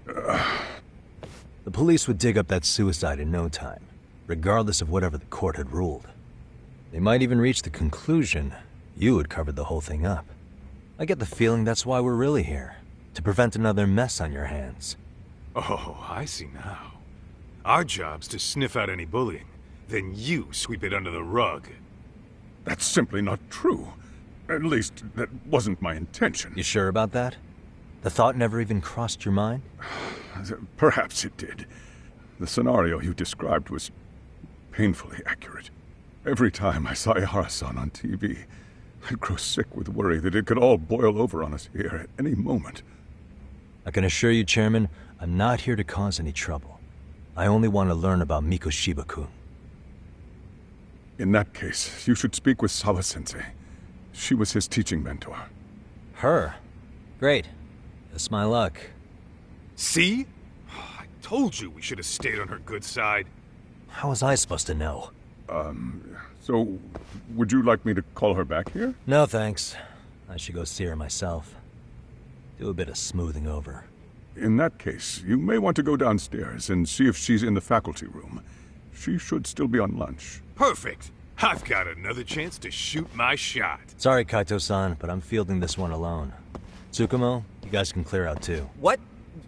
The police would dig up that suicide in no time, regardless of whatever the court had ruled. They might even reach the conclusion you had covered the whole thing up. I get the feeling that's why we're really here, to prevent another mess on your hands. Oh, I see now. Our job's to sniff out any bullying, then you sweep it under the rug. That's simply not true. At least, that wasn't my intention. You sure about that? The thought never even crossed your mind? Perhaps it did. The scenario you described was painfully accurate. Every time I saw Ihara-san on TV, I'd grow sick with worry that it could all boil over on us here at any moment. I can assure you, Chairman, I'm not here to cause any trouble. I only want to learn about Mikoshiba-kun. In that case, you should speak with Sawa-sensei. She was his teaching mentor. Her? Great. That's my luck. See? I told you we should have stayed on her good side. How was I supposed to know? So, would you like me to call her back here? No, thanks. I should go see her myself. Do a bit of smoothing over. In that case, you may want to go downstairs and see if she's in the faculty room. She should still be on lunch. Perfect! I've got another chance to shoot my shot. Sorry, Kaito-san, but I'm fielding this one alone. Tsukumo, you guys can clear out too. What?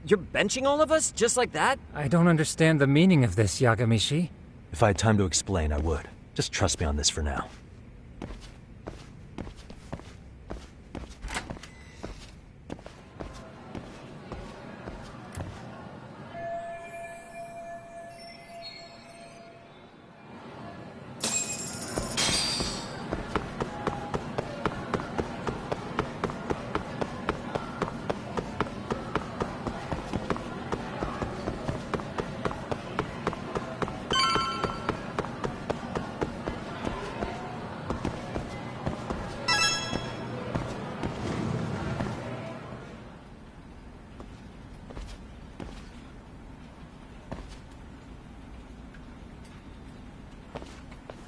You're benching all of us? Just like that? I don't understand the meaning of this, Yagamishi. If I had time to explain, I would. Just trust me on this for now.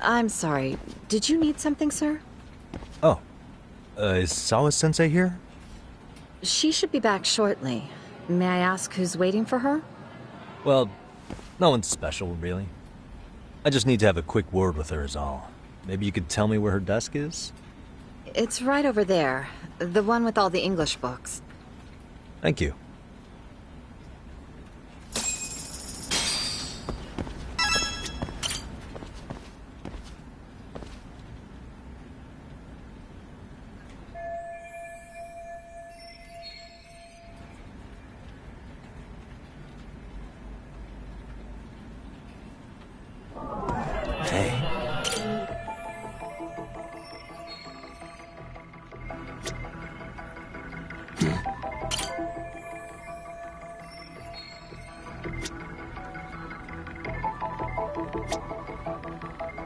I'm sorry. Did you need something, sir? Oh. Is Sawa-sensei here? She should be back shortly. May I ask who's waiting for her? Well, no one's special, really. I just need to have a quick word with her is all. Maybe you could tell me where her desk is? It's right over there. The one with all the English books. Thank you.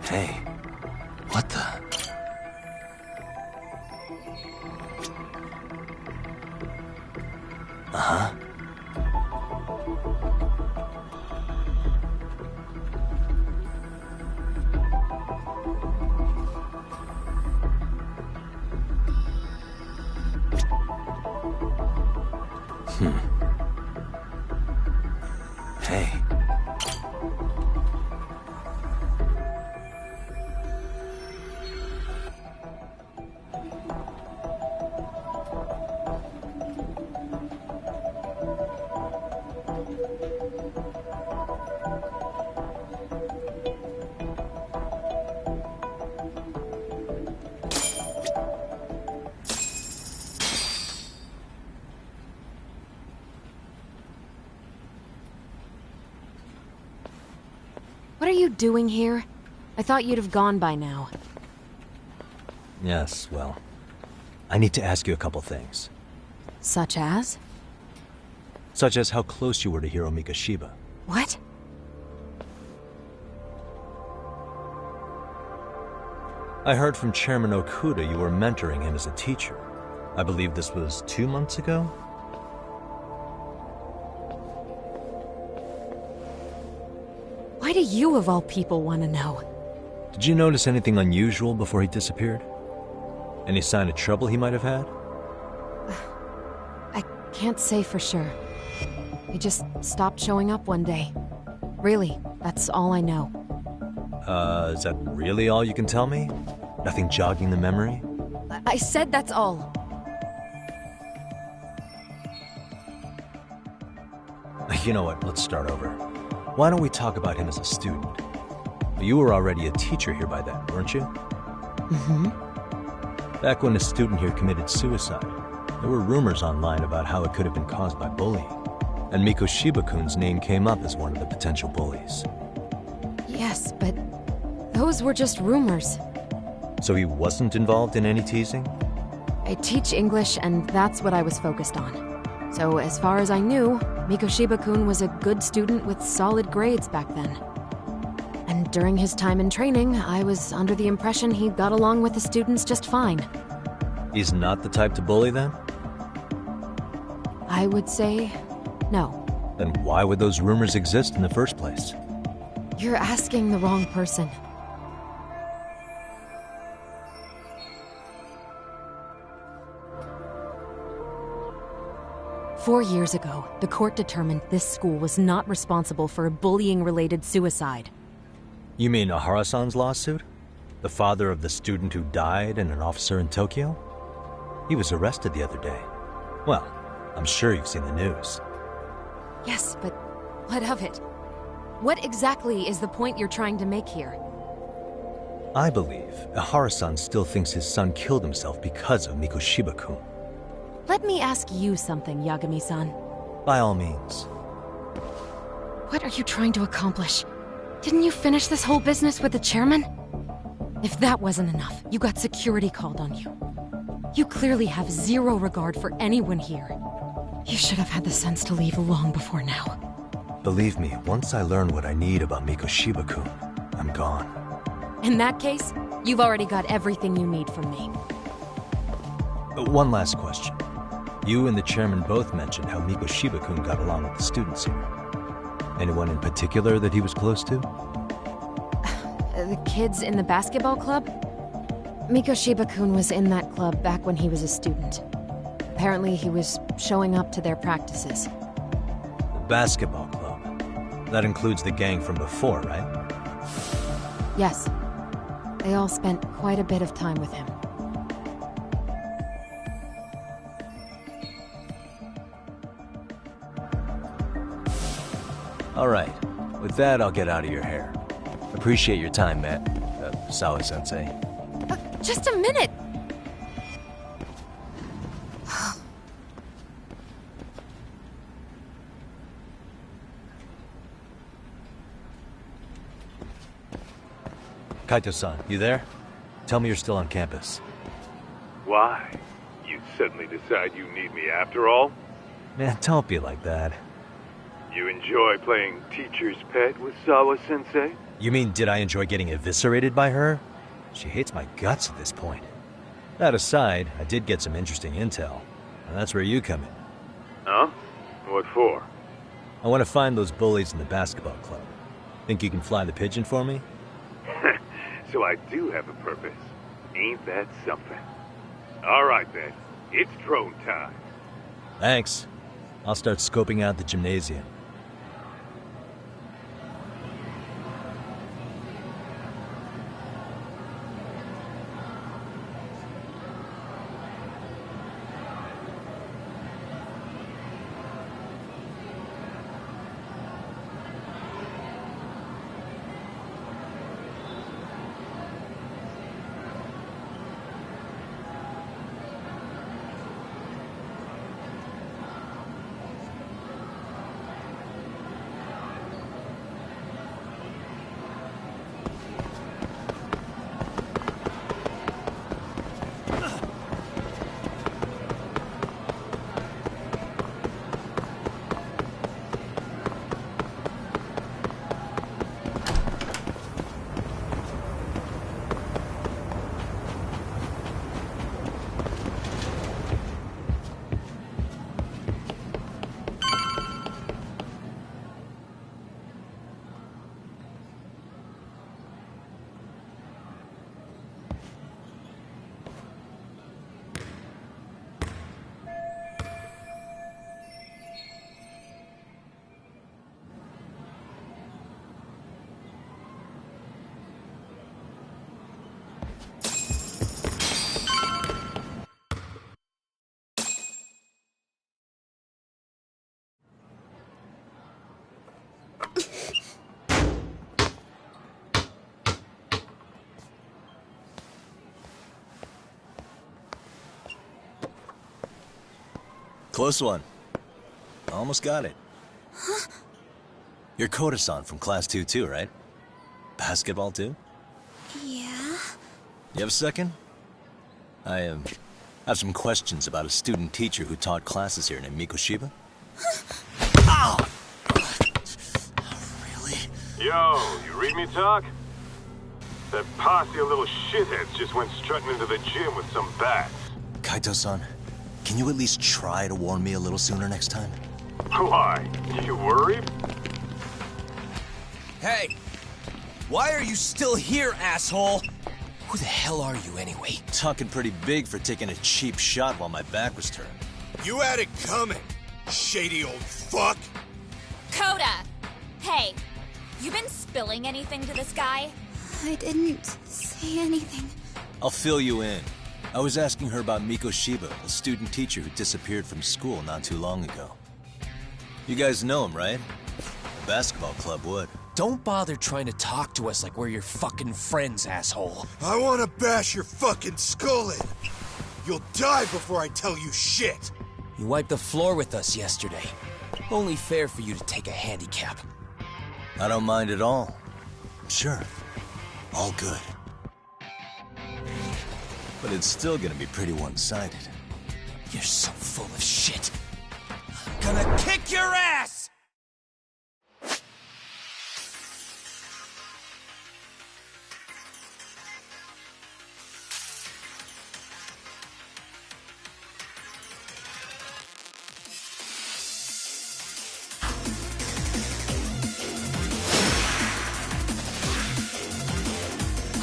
Hey, what the? Uh-huh. Hey. What are you doing here? I thought you'd have gone by now. Yes, well, I need to ask you a couple things. Such as? Such as how close you were to Hiro Mikoshiba. What? I heard from Chairman Okuda you were mentoring him as a teacher. I believe this was 2 months ago? Why do you, of all people, want to know? Did you notice anything unusual before he disappeared? Any sign of trouble he might have had? I can't say for sure. He just stopped showing up one day. Really, that's all I know. Is that really all you can tell me? Nothing jogging the memory? I said that's all. You know what, let's start over. Why don't we talk about him as a student? You were already a teacher here by then, weren't you? Mm-hmm. Back when a student here committed suicide, there were rumors online about how it could have been caused by bullying. And Mikoshiba-kun's name came up as one of the potential bullies. Yes, but those were just rumors. So he wasn't involved in any teasing? I teach English, and that's what I was focused on. So as far as I knew, Mikoshiba-kun was a good student with solid grades back then. And during his time in training, I was under the impression he got along with the students just fine. He's not the type to bully then? I would say no. Then why would those rumors exist in the first place? You're asking the wrong person. Four years ago, the court determined this school was not responsible for a bullying-related suicide. You mean Ahara-san's lawsuit? The father of the student who died and an officer in Tokyo? He was arrested the other day. Well, I'm sure you've seen the news. Yes, but what of it? What exactly is the point you're trying to make here? I believe Ahara-san still thinks his son killed himself because of Mikoshiba-kun. Let me ask you something, Yagami-san. By all means. What are you trying to accomplish? Didn't you finish this whole business with the chairman? If that wasn't enough, you got security called on you. You clearly have zero regard for anyone here. You should have had the sense to leave long before now. Believe me, once I learn what I need about Mikoshiba-kun, I'm gone. In that case, you've already got everything you need from me. One last question. You and the chairman both mentioned how Mikoshiba-kun got along with the students here. Anyone in particular that he was close to? The kids in the basketball club? Mikoshiba-kun was in that club back when he was a student. Apparently he was showing up to their practices. The basketball club? That includes the gang from before, right? Yes. They all spent quite a bit of time with him. All right. With that, I'll get out of your hair. Appreciate your time, Matt. Sawa-sensei. Just a minute! Kaito-san, you there? Tell me you're still on campus. Why? You suddenly decide you need me after all? Man, don't be like that. You enjoy playing teacher's pet with Sawa-sensei? You mean, did I enjoy getting eviscerated by her? She hates my guts at this point. That aside, I did get some interesting intel, and that's where you come in. Huh? What for? I want to find those bullies in the basketball club. Think you can fly the pigeon for me? So I do have a purpose. Ain't that something? All right, then. It's drone time. Thanks. I'll start scoping out the gymnasium. Close one. Almost got it. Huh? You're Koda-san from Class 2 too, right? Basketball too? Yeah? You have a second? I have some questions about a student teacher who taught classes here named Mikoshiba. Ow! Really? Yo, you read me talk? That posse of little shitheads just went strutting into the gym with some bats. Kaito-san, can you at least try to warn me a little sooner next time? Why? You worried? Hey! Why are you still here, asshole? Who the hell are you anyway? Talking pretty big for taking a cheap shot while my back was turned. You had it coming, shady old fuck! Coda! Hey, you been spilling anything to this guy? I didn't say anything. I'll fill you in. I was asking her about Mikoshiba, a student teacher who disappeared from school not too long ago. You guys know him, right? The basketball club would. Don't bother trying to talk to us like we're your fucking friends, asshole. I wanna bash your fucking skull in. You'll die before I tell you shit. You wiped the floor with us yesterday. Only fair for you to take a handicap. I don't mind at all. Sure. All good. But it's still gonna be pretty one-sided. You're so full of shit. I'm gonna kick your ass!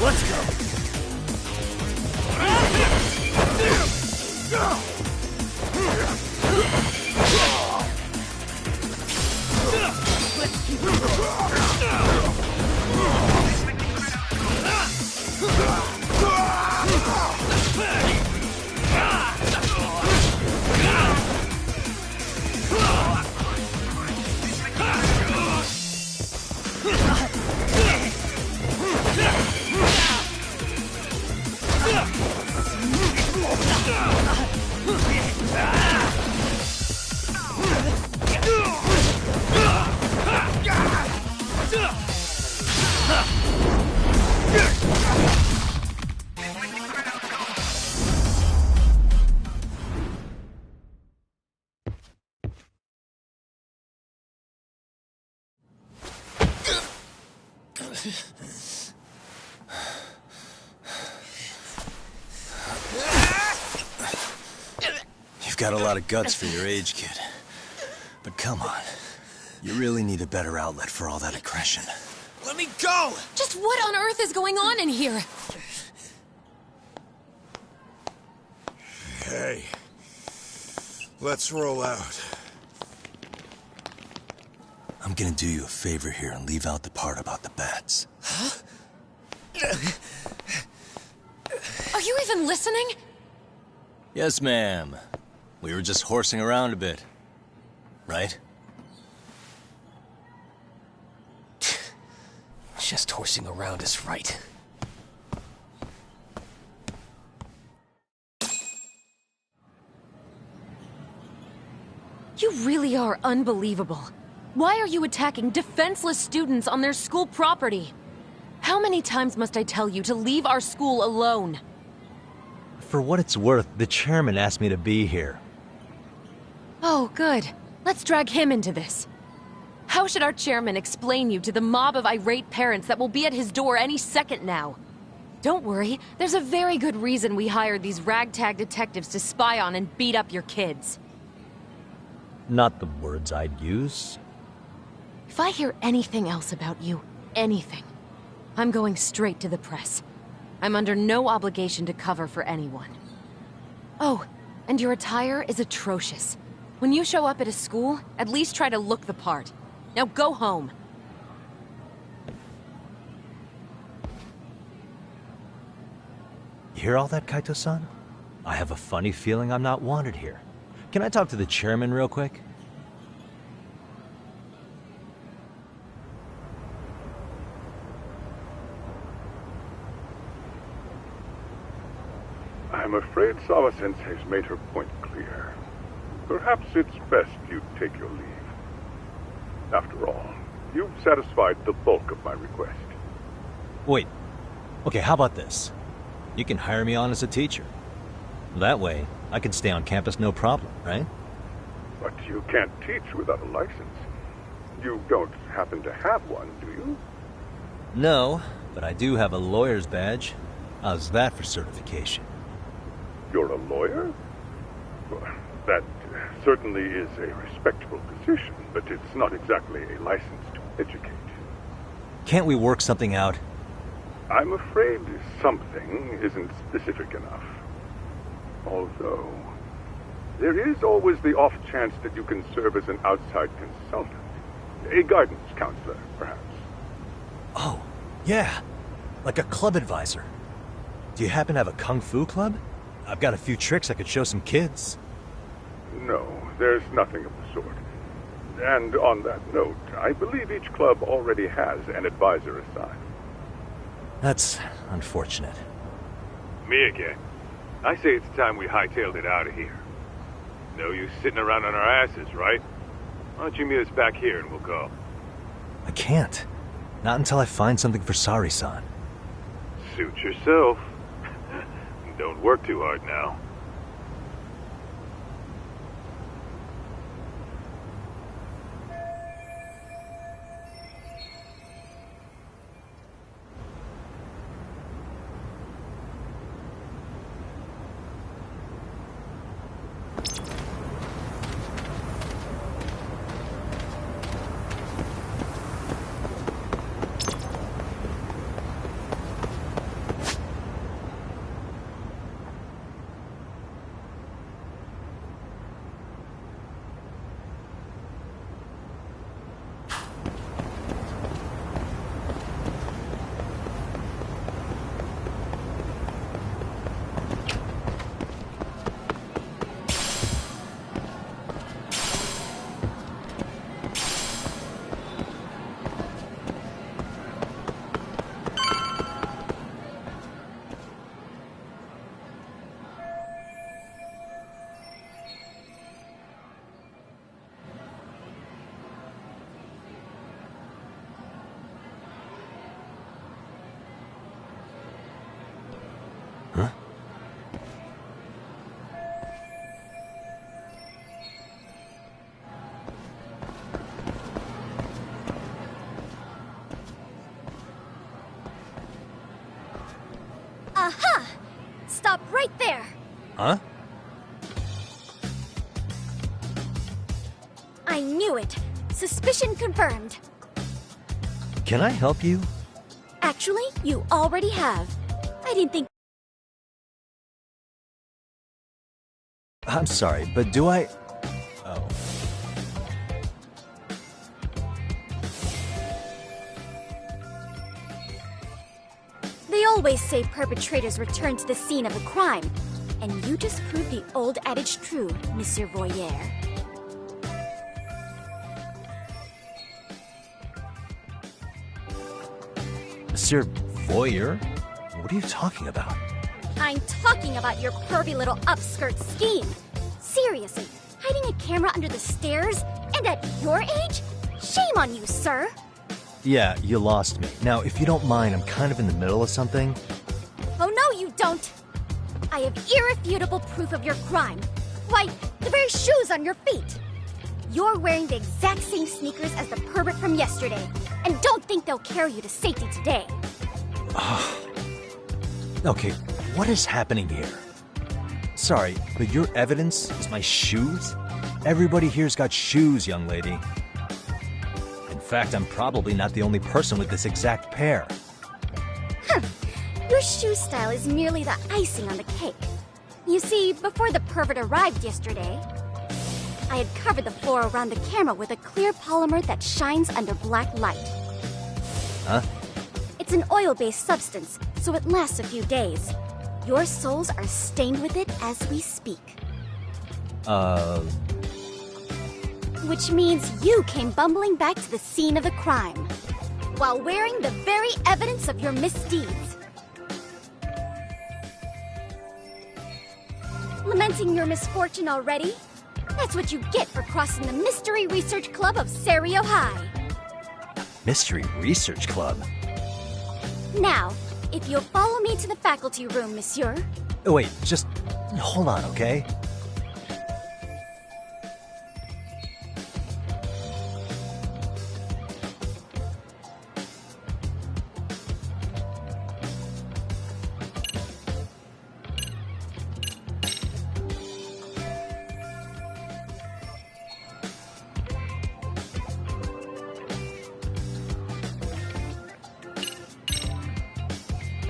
Let's go! Let's keep You've got a lot of guts for your age, kid. But come on. You really need a better outlet for all that aggression. Let me go! Just what on earth is going on in here? Hey. Let's roll out. I'm gonna do you a favor here and leave out the part about the bats. Huh? Are you even listening? Yes, ma'am. We were just horsing around a bit. Right? Just horsing around is right. You really are unbelievable. Why are you attacking defenseless students on their school property? How many times must I tell you to leave our school alone? For what it's worth, the chairman asked me to be here. Oh, good. Let's drag him into this. How should our chairman explain you to the mob of irate parents that will be at his door any second now? Don't worry, there's a very good reason we hired these ragtag detectives to spy on and beat up your kids. Not the words I'd use. If I hear anything else about you, anything, I'm going straight to the press. I'm under no obligation to cover for anyone. Oh, and your attire is atrocious. When you show up at a school, at least try to look the part. Now go home. You hear all that, Kaito-san? I have a funny feeling I'm not wanted here. Can I talk to the chairman real quick? I'm afraid Sawa-sensei's made her point clear. Perhaps it's best you take your leave. After all, you've satisfied the bulk of my request. Wait. Okay, how about this? You can hire me on as a teacher. That way, I can stay on campus no problem, right? But you can't teach without a license. You don't happen to have one, do you? No, but I do have a lawyer's badge. How's that for certification? You're a lawyer? Well, that certainly is a respectable position, but it's not exactly a license to educate. Can't we work something out? I'm afraid something isn't specific enough. Although, there is always the off chance that you can serve as an outside consultant. A guidance counselor, perhaps. Oh, yeah. Like a club advisor. Do you happen to have a kung fu club? I've got a few tricks I could show some kids. No, there's nothing of the sort. And on that note, I believe each club already has an advisor assigned. That's unfortunate. Me again. I say it's time we hightailed it out of here. No use sitting around on our asses, right? Why don't you meet us back here and we'll go? I can't. Not until I find something for Sari-san. Suit yourself. Don't work too hard now. Aha! Stop right there! Huh? I knew it! Suspicion confirmed. Can I help you? Actually, you already have. I didn't think... I'm sorry, but do I... Oh. They always say perpetrators return to the scene of the crime. And you just proved the old adage true, Monsieur Voyeur. Monsieur Voyeur? What are you talking about? I'm talking about your pervy little upskirt scheme. Seriously, hiding a camera under the stairs? And at your age? Shame on you, sir! Yeah, you lost me. Now, if you don't mind, I'm kind of in the middle of something. Oh no, you don't! I have irrefutable proof of your crime. Why, the very shoes on your feet! You're wearing the exact same sneakers as the pervert from yesterday, and don't think they'll carry you to safety today. Okay, what is happening here? Sorry, but your evidence is my shoes? Everybody here's got shoes, young lady. In fact, I'm probably not the only person with this exact pair. Your shoe style is merely the icing on the cake. You see, before the pervert arrived yesterday, I had covered the floor around the camera with a clear polymer that shines under black light. Huh? It's an oil-based substance, so it lasts a few days. Your soles are stained with it as we speak. Which means you came bumbling back to the scene of the crime, while wearing the very evidence of your misdeeds. Lamenting your misfortune already? That's what you get for crossing the Mystery Research Club of Serio High. Mystery Research Club? Now, if you'll follow me to the faculty room, monsieur. Oh, wait, just hold on, okay?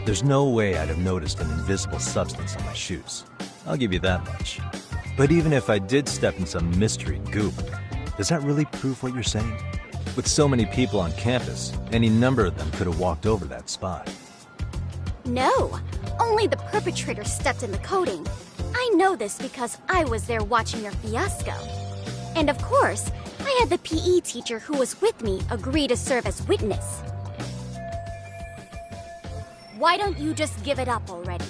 There's no way I'd have noticed an invisible substance on my shoes. I'll give you that much. But even if I did step in some mystery goop, does that really prove what you're saying? With so many people on campus, any number of them could have walked over that spot. No, only the perpetrator stepped in the coating. I know this because I was there watching your fiasco. And of course, I had the PE teacher who was with me agree to serve as witness. Why don't you just give it up already?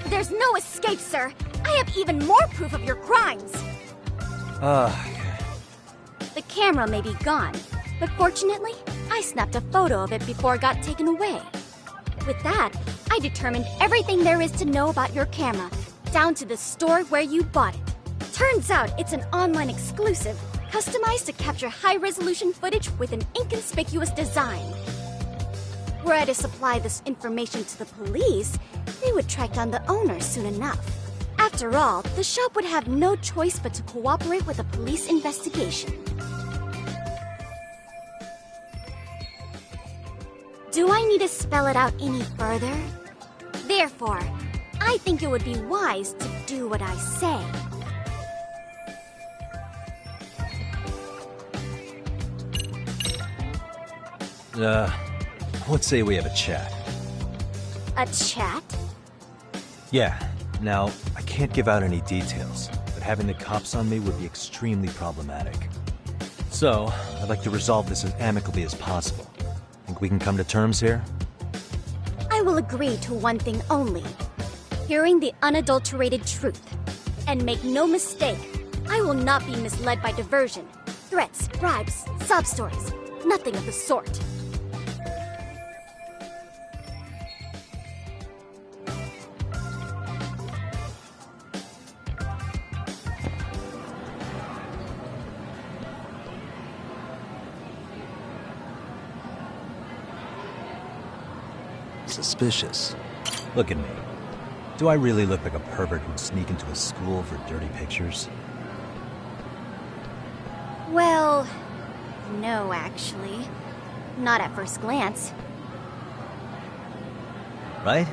There's no escape, sir. I have even more proof of your crimes. The camera may be gone, but fortunately, I snapped a photo of it before it got taken away. With that, I determined everything there is to know about your camera, down to the store where you bought it. Turns out it's an online exclusive, customized to capture high-resolution footage with an inconspicuous design. Were I to supply this information to the police, they would track down the owner soon enough. After all, the shop would have no choice but to cooperate with a police investigation. Do I need to spell it out any further? Therefore, I think it would be wise to do what I say. Let's say we have a chat. A chat? Yeah. Now, I can't give out any details, but having the cops on me would be extremely problematic. So, I'd like to resolve this as amicably as possible. Think we can come to terms here? I will agree to one thing only. Hearing the unadulterated truth. And make no mistake, I will not be misled by diversion, threats, bribes, sob stories. Nothing of the sort. Suspicious. Look at me. Do I really look like a pervert who'd sneak into a school for dirty pictures? Well, no, actually. Not at first glance. Right?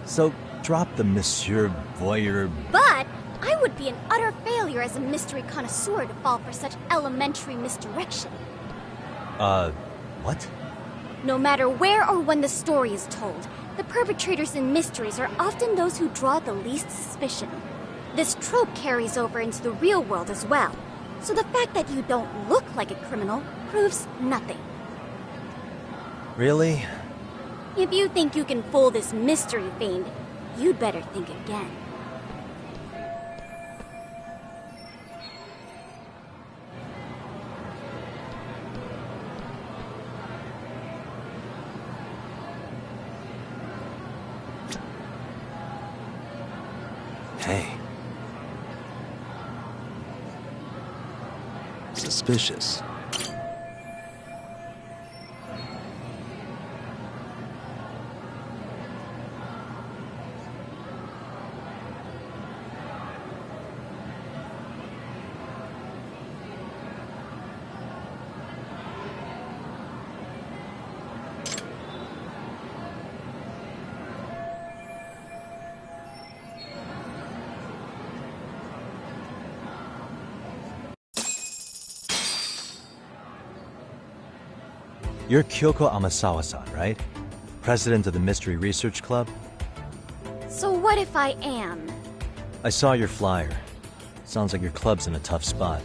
So, drop the Monsieur Voyeur... But I would be an utter failure as a mystery connoisseur to fall for such elementary misdirection. What? No matter where or when the story is told, the perpetrators in mysteries are often those who draw the least suspicion. This trope carries over into the real world as well, so the fact that you don't look like a criminal proves nothing. Really? If you think you can fool this mystery fiend, you'd better think again. Hey. Suspicious. You're Kyoko Amasawa-san, right? President of the Mystery Research Club? So what if I am? I saw your flyer. Sounds like your club's in a tough spot.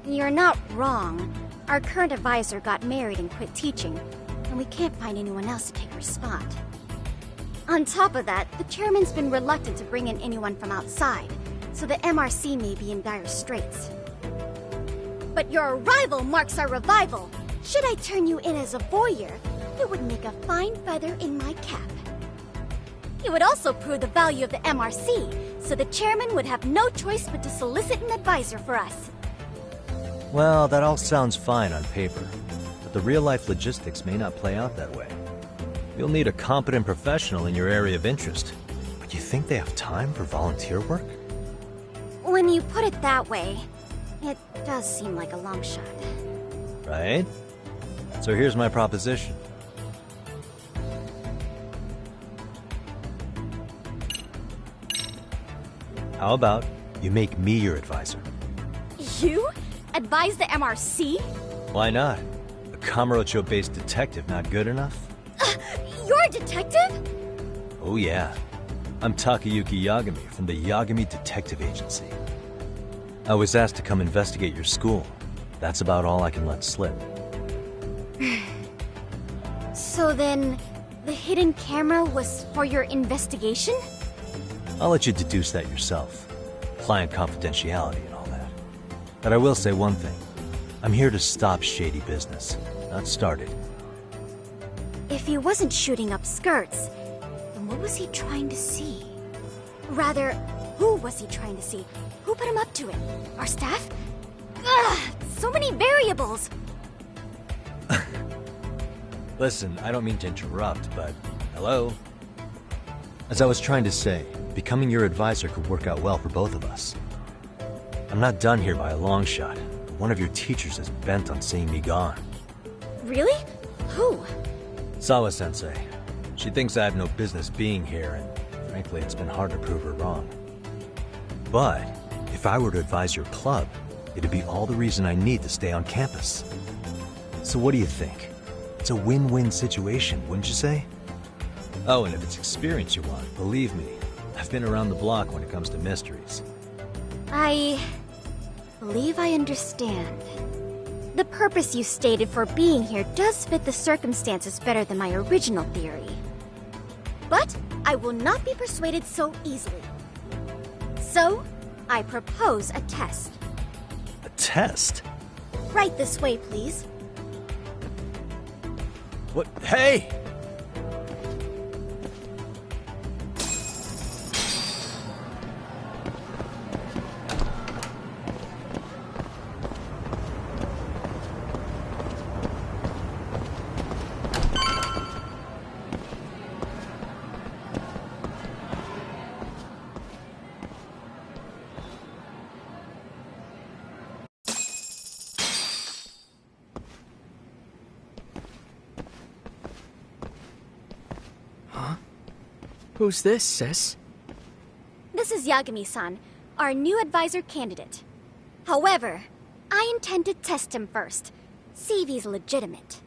You're not wrong. Our current advisor got married and quit teaching, and we can't find anyone else to take safer spot. On top of that, the chairman's been reluctant to bring in anyone from outside, so the MRC may be in dire straits. But your arrival marks our revival. Should I turn you in as a voyeur, it would make a fine feather in my cap. It would also prove the value of the MRC, so the chairman would have no choice but to solicit an advisor for us. Well, that all sounds fine on paper, but the real-life logistics may not play out that way. You'll need a competent professional in your area of interest, but you think they have time for volunteer work? When you put it that way, it does seem like a long shot. Right? So here's my proposition. How about you make me your advisor? You? Advise the MRC? Why not? A Kamurocho-based detective not good enough? You're a detective? Oh yeah. I'm Takayuki Yagami from the Yagami Detective Agency. I was asked to come investigate your school. That's about all I can let slip. So then, the hidden camera was for your investigation? I'll let you deduce that yourself. Client confidentiality and all that. But I will say one thing. I'm here to stop shady business, not start it. If he wasn't shooting up skirts, then what was he trying to see? Rather, who was he trying to see? Who put him up to it? Our staff? Ugh, so many variables! Listen, I don't mean to interrupt, but hello? As I was trying to say, becoming your advisor could work out well for both of us. I'm not done here by a long shot. One of your teachers is bent on seeing me gone. Really? Who? Sawa-sensei. She thinks I have no business being here, and frankly, it's been hard to prove her wrong. But if I were to advise your club, it'd be all the reason I need to stay on campus. So what do you think? It's a win-win situation, wouldn't you say? Oh, and if it's experience you want, believe me, I've been around the block when it comes to mysteries. I believe I understand. The purpose you stated for being here does fit the circumstances better than my original theory. But I will not be persuaded so easily. So, I propose a test. A test? Right this way, please. What? Hey! Who's this, sis? This is Yagami-san, our new advisor candidate. However, I intend to test him first, see if he's legitimate.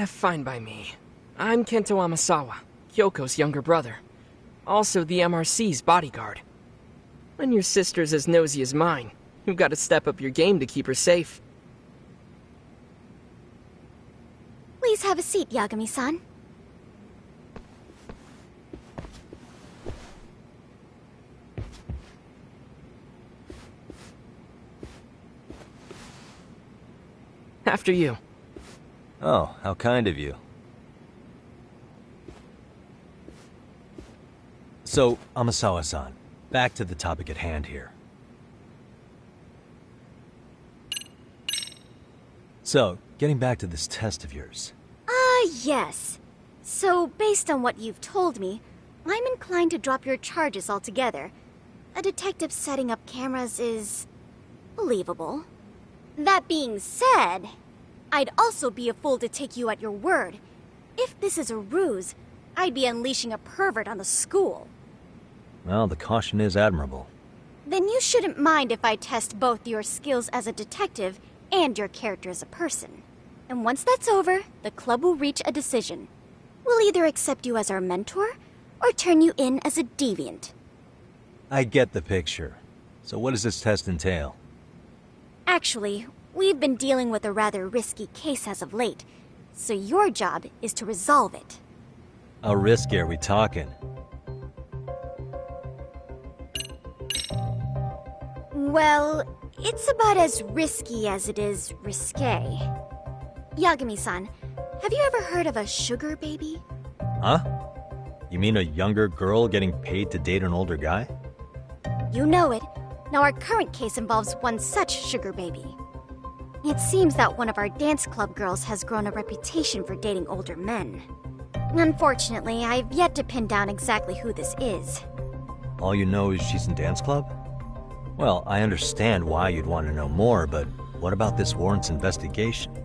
Fine by me. I'm Kento Amasawa, Kyoko's younger brother. Also the MRC's bodyguard. When your sister's as nosy as mine, you've got to step up your game to keep her safe. Please have a seat, Yagami-san. After you. Oh, how kind of you. So, Amasawa-san, back to the topic at hand here. So, getting back to this test of yours. Yes. So, based on what you've told me, I'm inclined to drop your charges altogether. A detective setting up cameras is believable. That being said, I'd also be a fool to take you at your word. If this is a ruse, I'd be unleashing a pervert on the school. Well, the caution is admirable. Then you shouldn't mind if I test both your skills as a detective and your character as a person. And once that's over, the club will reach a decision. We'll either accept you as our mentor, or turn you in as a deviant. I get the picture. So what does this test entail? Actually, we've been dealing with a rather risky case as of late, So your job is to resolve it. How risky are we talking? Well, it's about as risky as it is risque. Yagami-san, have you ever heard of a sugar baby? Huh? You mean a younger girl getting paid to date an older guy? You know it. Now our current case involves one such sugar baby. It seems that one of our dance club girls has grown a reputation for dating older men. Unfortunately, I've yet to pin down exactly who this is. All you know is she's in dance club? Well, I understand why you'd want to know more, but what about this warrants investigation?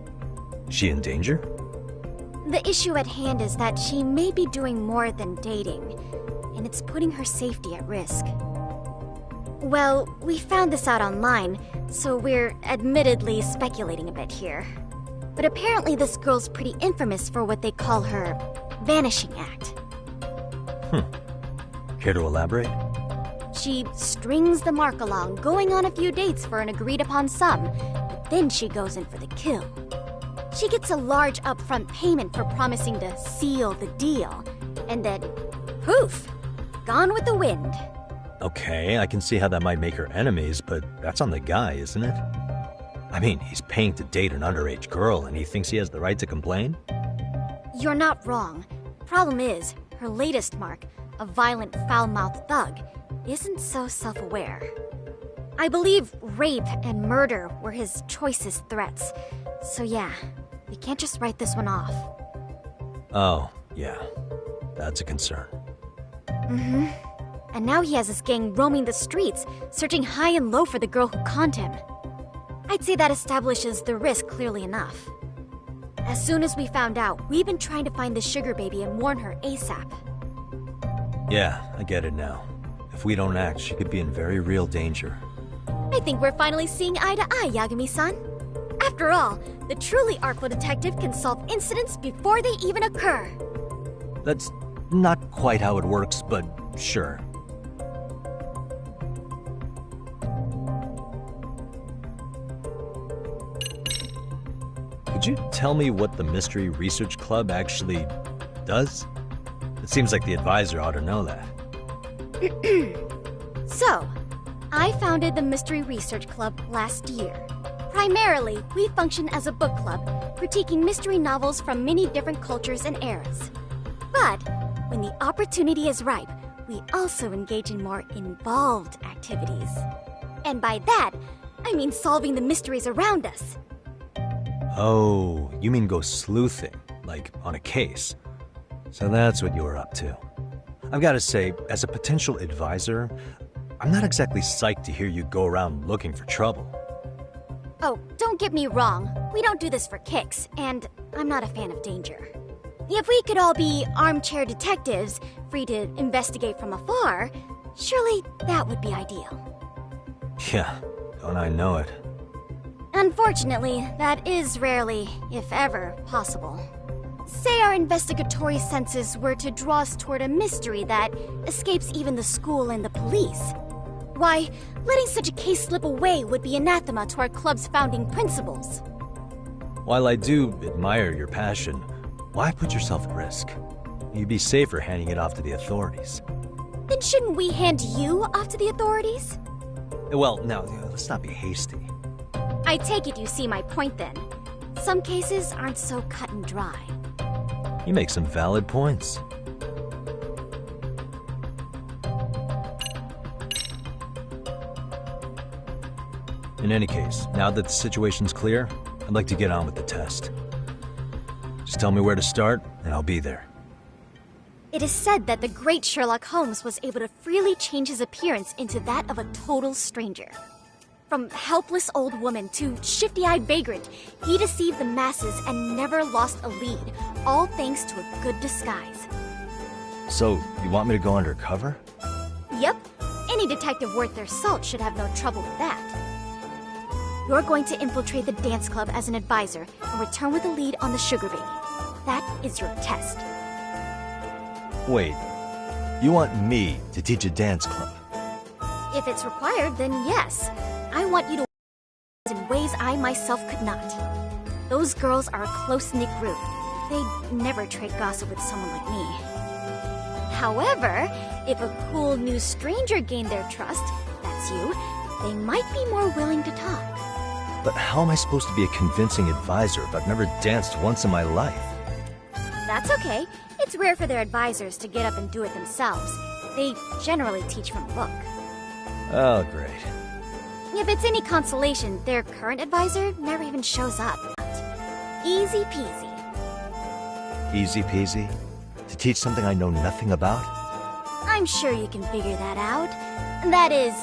Is she in danger? The issue at hand is that she may be doing more than dating, and it's putting her safety at risk. Well, we found this out online, so we're admittedly speculating a bit here. But apparently this girl's pretty infamous for what they call her vanishing act. Care to elaborate? She strings the mark along, going on a few dates for an agreed-upon sum, but then she goes in for the kill. She gets a large upfront payment for promising to seal the deal, and then, poof, gone with the wind. Okay, I can see how that might make her enemies, but that's on the guy, isn't it? I mean, he's paying to date an underage girl, and he thinks he has the right to complain? You're not wrong. Problem is, her latest mark, a violent, foul-mouthed thug, isn't so self-aware. I believe rape and murder were his choicest threats. So yeah, we can't just write this one off. Oh, yeah. That's a concern. Mm-hmm. And now he has his gang roaming the streets, searching high and low for the girl who conned him. I'd say that establishes the risk clearly enough. As soon as we found out, we've been trying to find the sugar baby and warn her ASAP. Yeah, I get it now. If we don't act, she could be in very real danger. I think we're finally seeing eye to eye, Yagami-san. After all, the truly artful detective can solve incidents before they even occur. That's not quite how it works, but sure. Could you tell me what the Mystery Research Club actually does? It seems like the advisor ought to know that. So, I founded the Mystery Research Club last year. Primarily, we function as a book club, critiquing mystery novels from many different cultures and eras. But, when the opportunity is ripe, we also engage in more involved activities. And by that, I mean solving the mysteries around us. Oh, you mean go sleuthing, like on a case. So that's what you were up to. I've got to say, as a potential advisor, I'm not exactly psyched to hear you go around looking for trouble. Oh, don't get me wrong. We don't do this for kicks, and I'm not a fan of danger. If we could all be armchair detectives, free to investigate from afar, surely that would be ideal. Yeah, don't I know it. Unfortunately, that is rarely, if ever, possible. Say our investigatory senses were to draw us toward a mystery that escapes even the school and the police. Why, letting such a case slip away would be anathema to our club's founding principles. While I do admire your passion, why put yourself at risk? You'd be safer handing it off to the authorities. Then shouldn't we hand you off to the authorities? Well, now, let's not be hasty. I take it you see my point then. Some cases aren't so cut and dry. You make some valid points. In any case, now that the situation's clear, I'd like to get on with the test. Just tell me where to start, and I'll be there. It is said that the great Sherlock Holmes was able to freely change his appearance into that of a total stranger. From helpless old woman to shifty-eyed vagrant, he deceived the masses and never lost a lead, all thanks to a good disguise. So, you want me to go undercover? Yep, any detective worth their salt should have no trouble with that. You're going to infiltrate the dance club as an advisor and return with a lead on the sugar baby. That is your test. Wait, you want me to teach a dance club? If it's required, then yes. I want you to in ways I myself could not. Those girls are a close-knit group, they'd never trade gossip with someone like me. However, if a cool new stranger gained their trust, that's you, they might be more willing to talk. But how am I supposed to be a convincing advisor if I've never danced once in my life? That's okay. It's rare for their advisors to get up and do it themselves. They generally teach from a book. Oh, great. If it's any consolation, their current advisor never even shows up. Easy peasy. Easy peasy? To teach something I know nothing about? I'm sure you can figure that out. That is...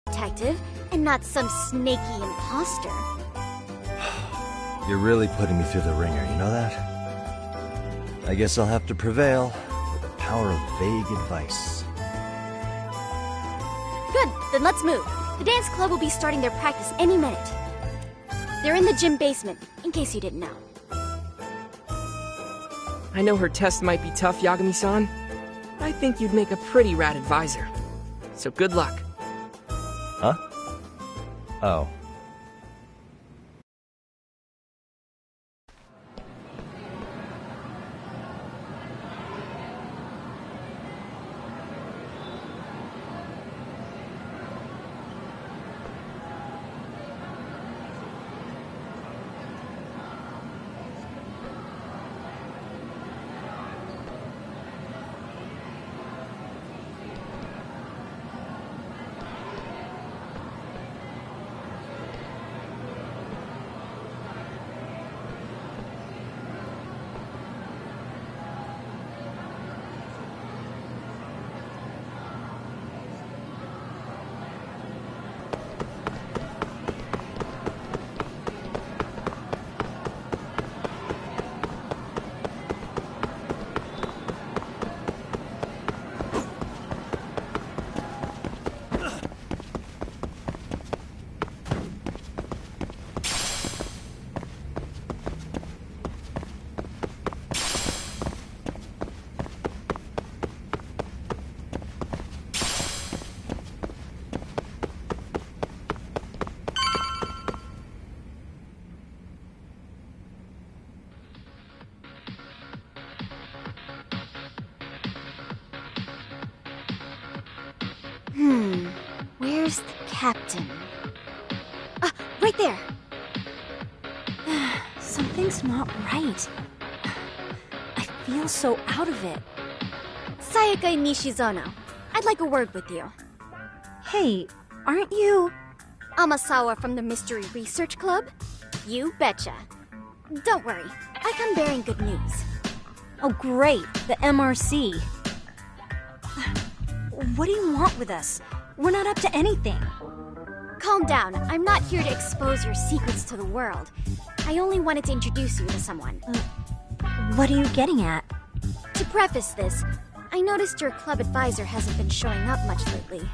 detective, and not some snaky imposter. You're really putting me through the ringer, you know that? I guess I'll have to prevail with the power of vague advice. Good, then let's move. The dance club will be starting their practice any minute. They're in the gym basement, in case you didn't know. I know her test might be tough, Yagami-san. I think you'd make a pretty rad advisor. So good luck. Huh? Oh. Where's the captain? Ah, right there! Something's not right. I feel so out of it. Sayaka Nishizono, I'd like a word with you. Hey, aren't you... Amasawa from the Mystery Research Club? You betcha. Don't worry, I come bearing good news. Oh great, the MRC. What do you want with us? We're not up to anything. Calm down, I'm not here to expose your secrets to the world. I only wanted to introduce you to someone. What are you getting at? To preface this, I noticed your club advisor hasn't been showing up much lately.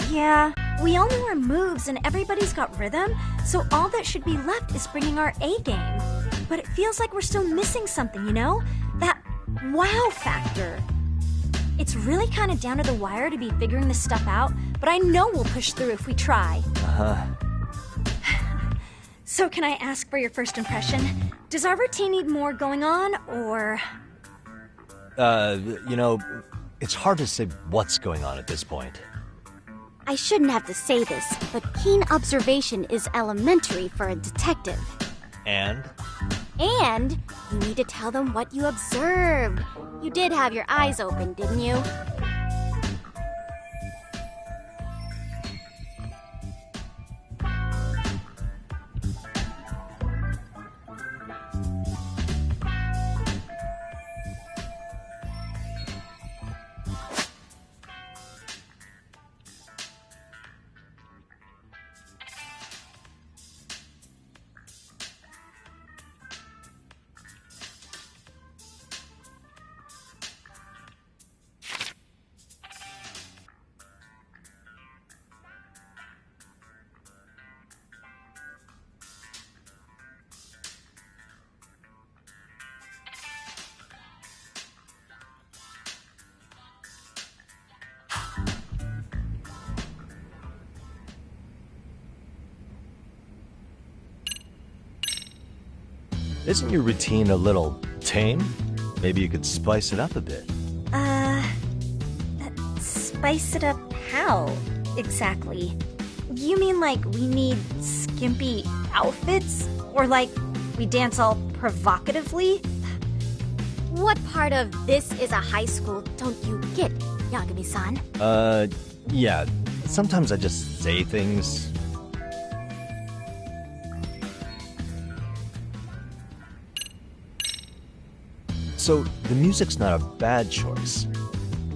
Yeah, we all know our moves and everybody's got rhythm, so all that should be left is bringing our A game. But it feels like we're still missing something, you know? That wow factor. It's really kind of down to the wire to be figuring this stuff out, but I know we'll push through if we try. So can I ask for your first impression? Does our routine need more going on, or...? You know, it's hard to say what's going on at this point. I shouldn't have to say this, but keen observation is elementary for a detective. And? And you need to tell them what you observed. You did have your eyes open, didn't you? Isn't your routine a little tame? Maybe you could spice it up a bit. Spice it up how, exactly? You mean like we need skimpy outfits? Or like we dance all provocatively? What part of this is a high school don't you get, Yagami-san? Yeah. Sometimes I just say things. So, the music's not a bad choice.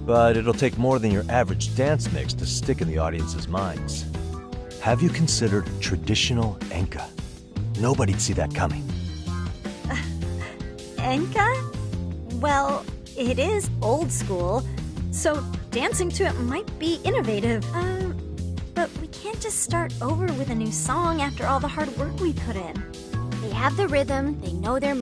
But it'll take more than your average dance mix to stick in the audience's minds. Have you considered traditional enka? Nobody'd see that coming. Enka? Well, it is old school, so dancing to it might be innovative. But we can't just start over with a new song after all the hard work we put in. They have the rhythm, they know their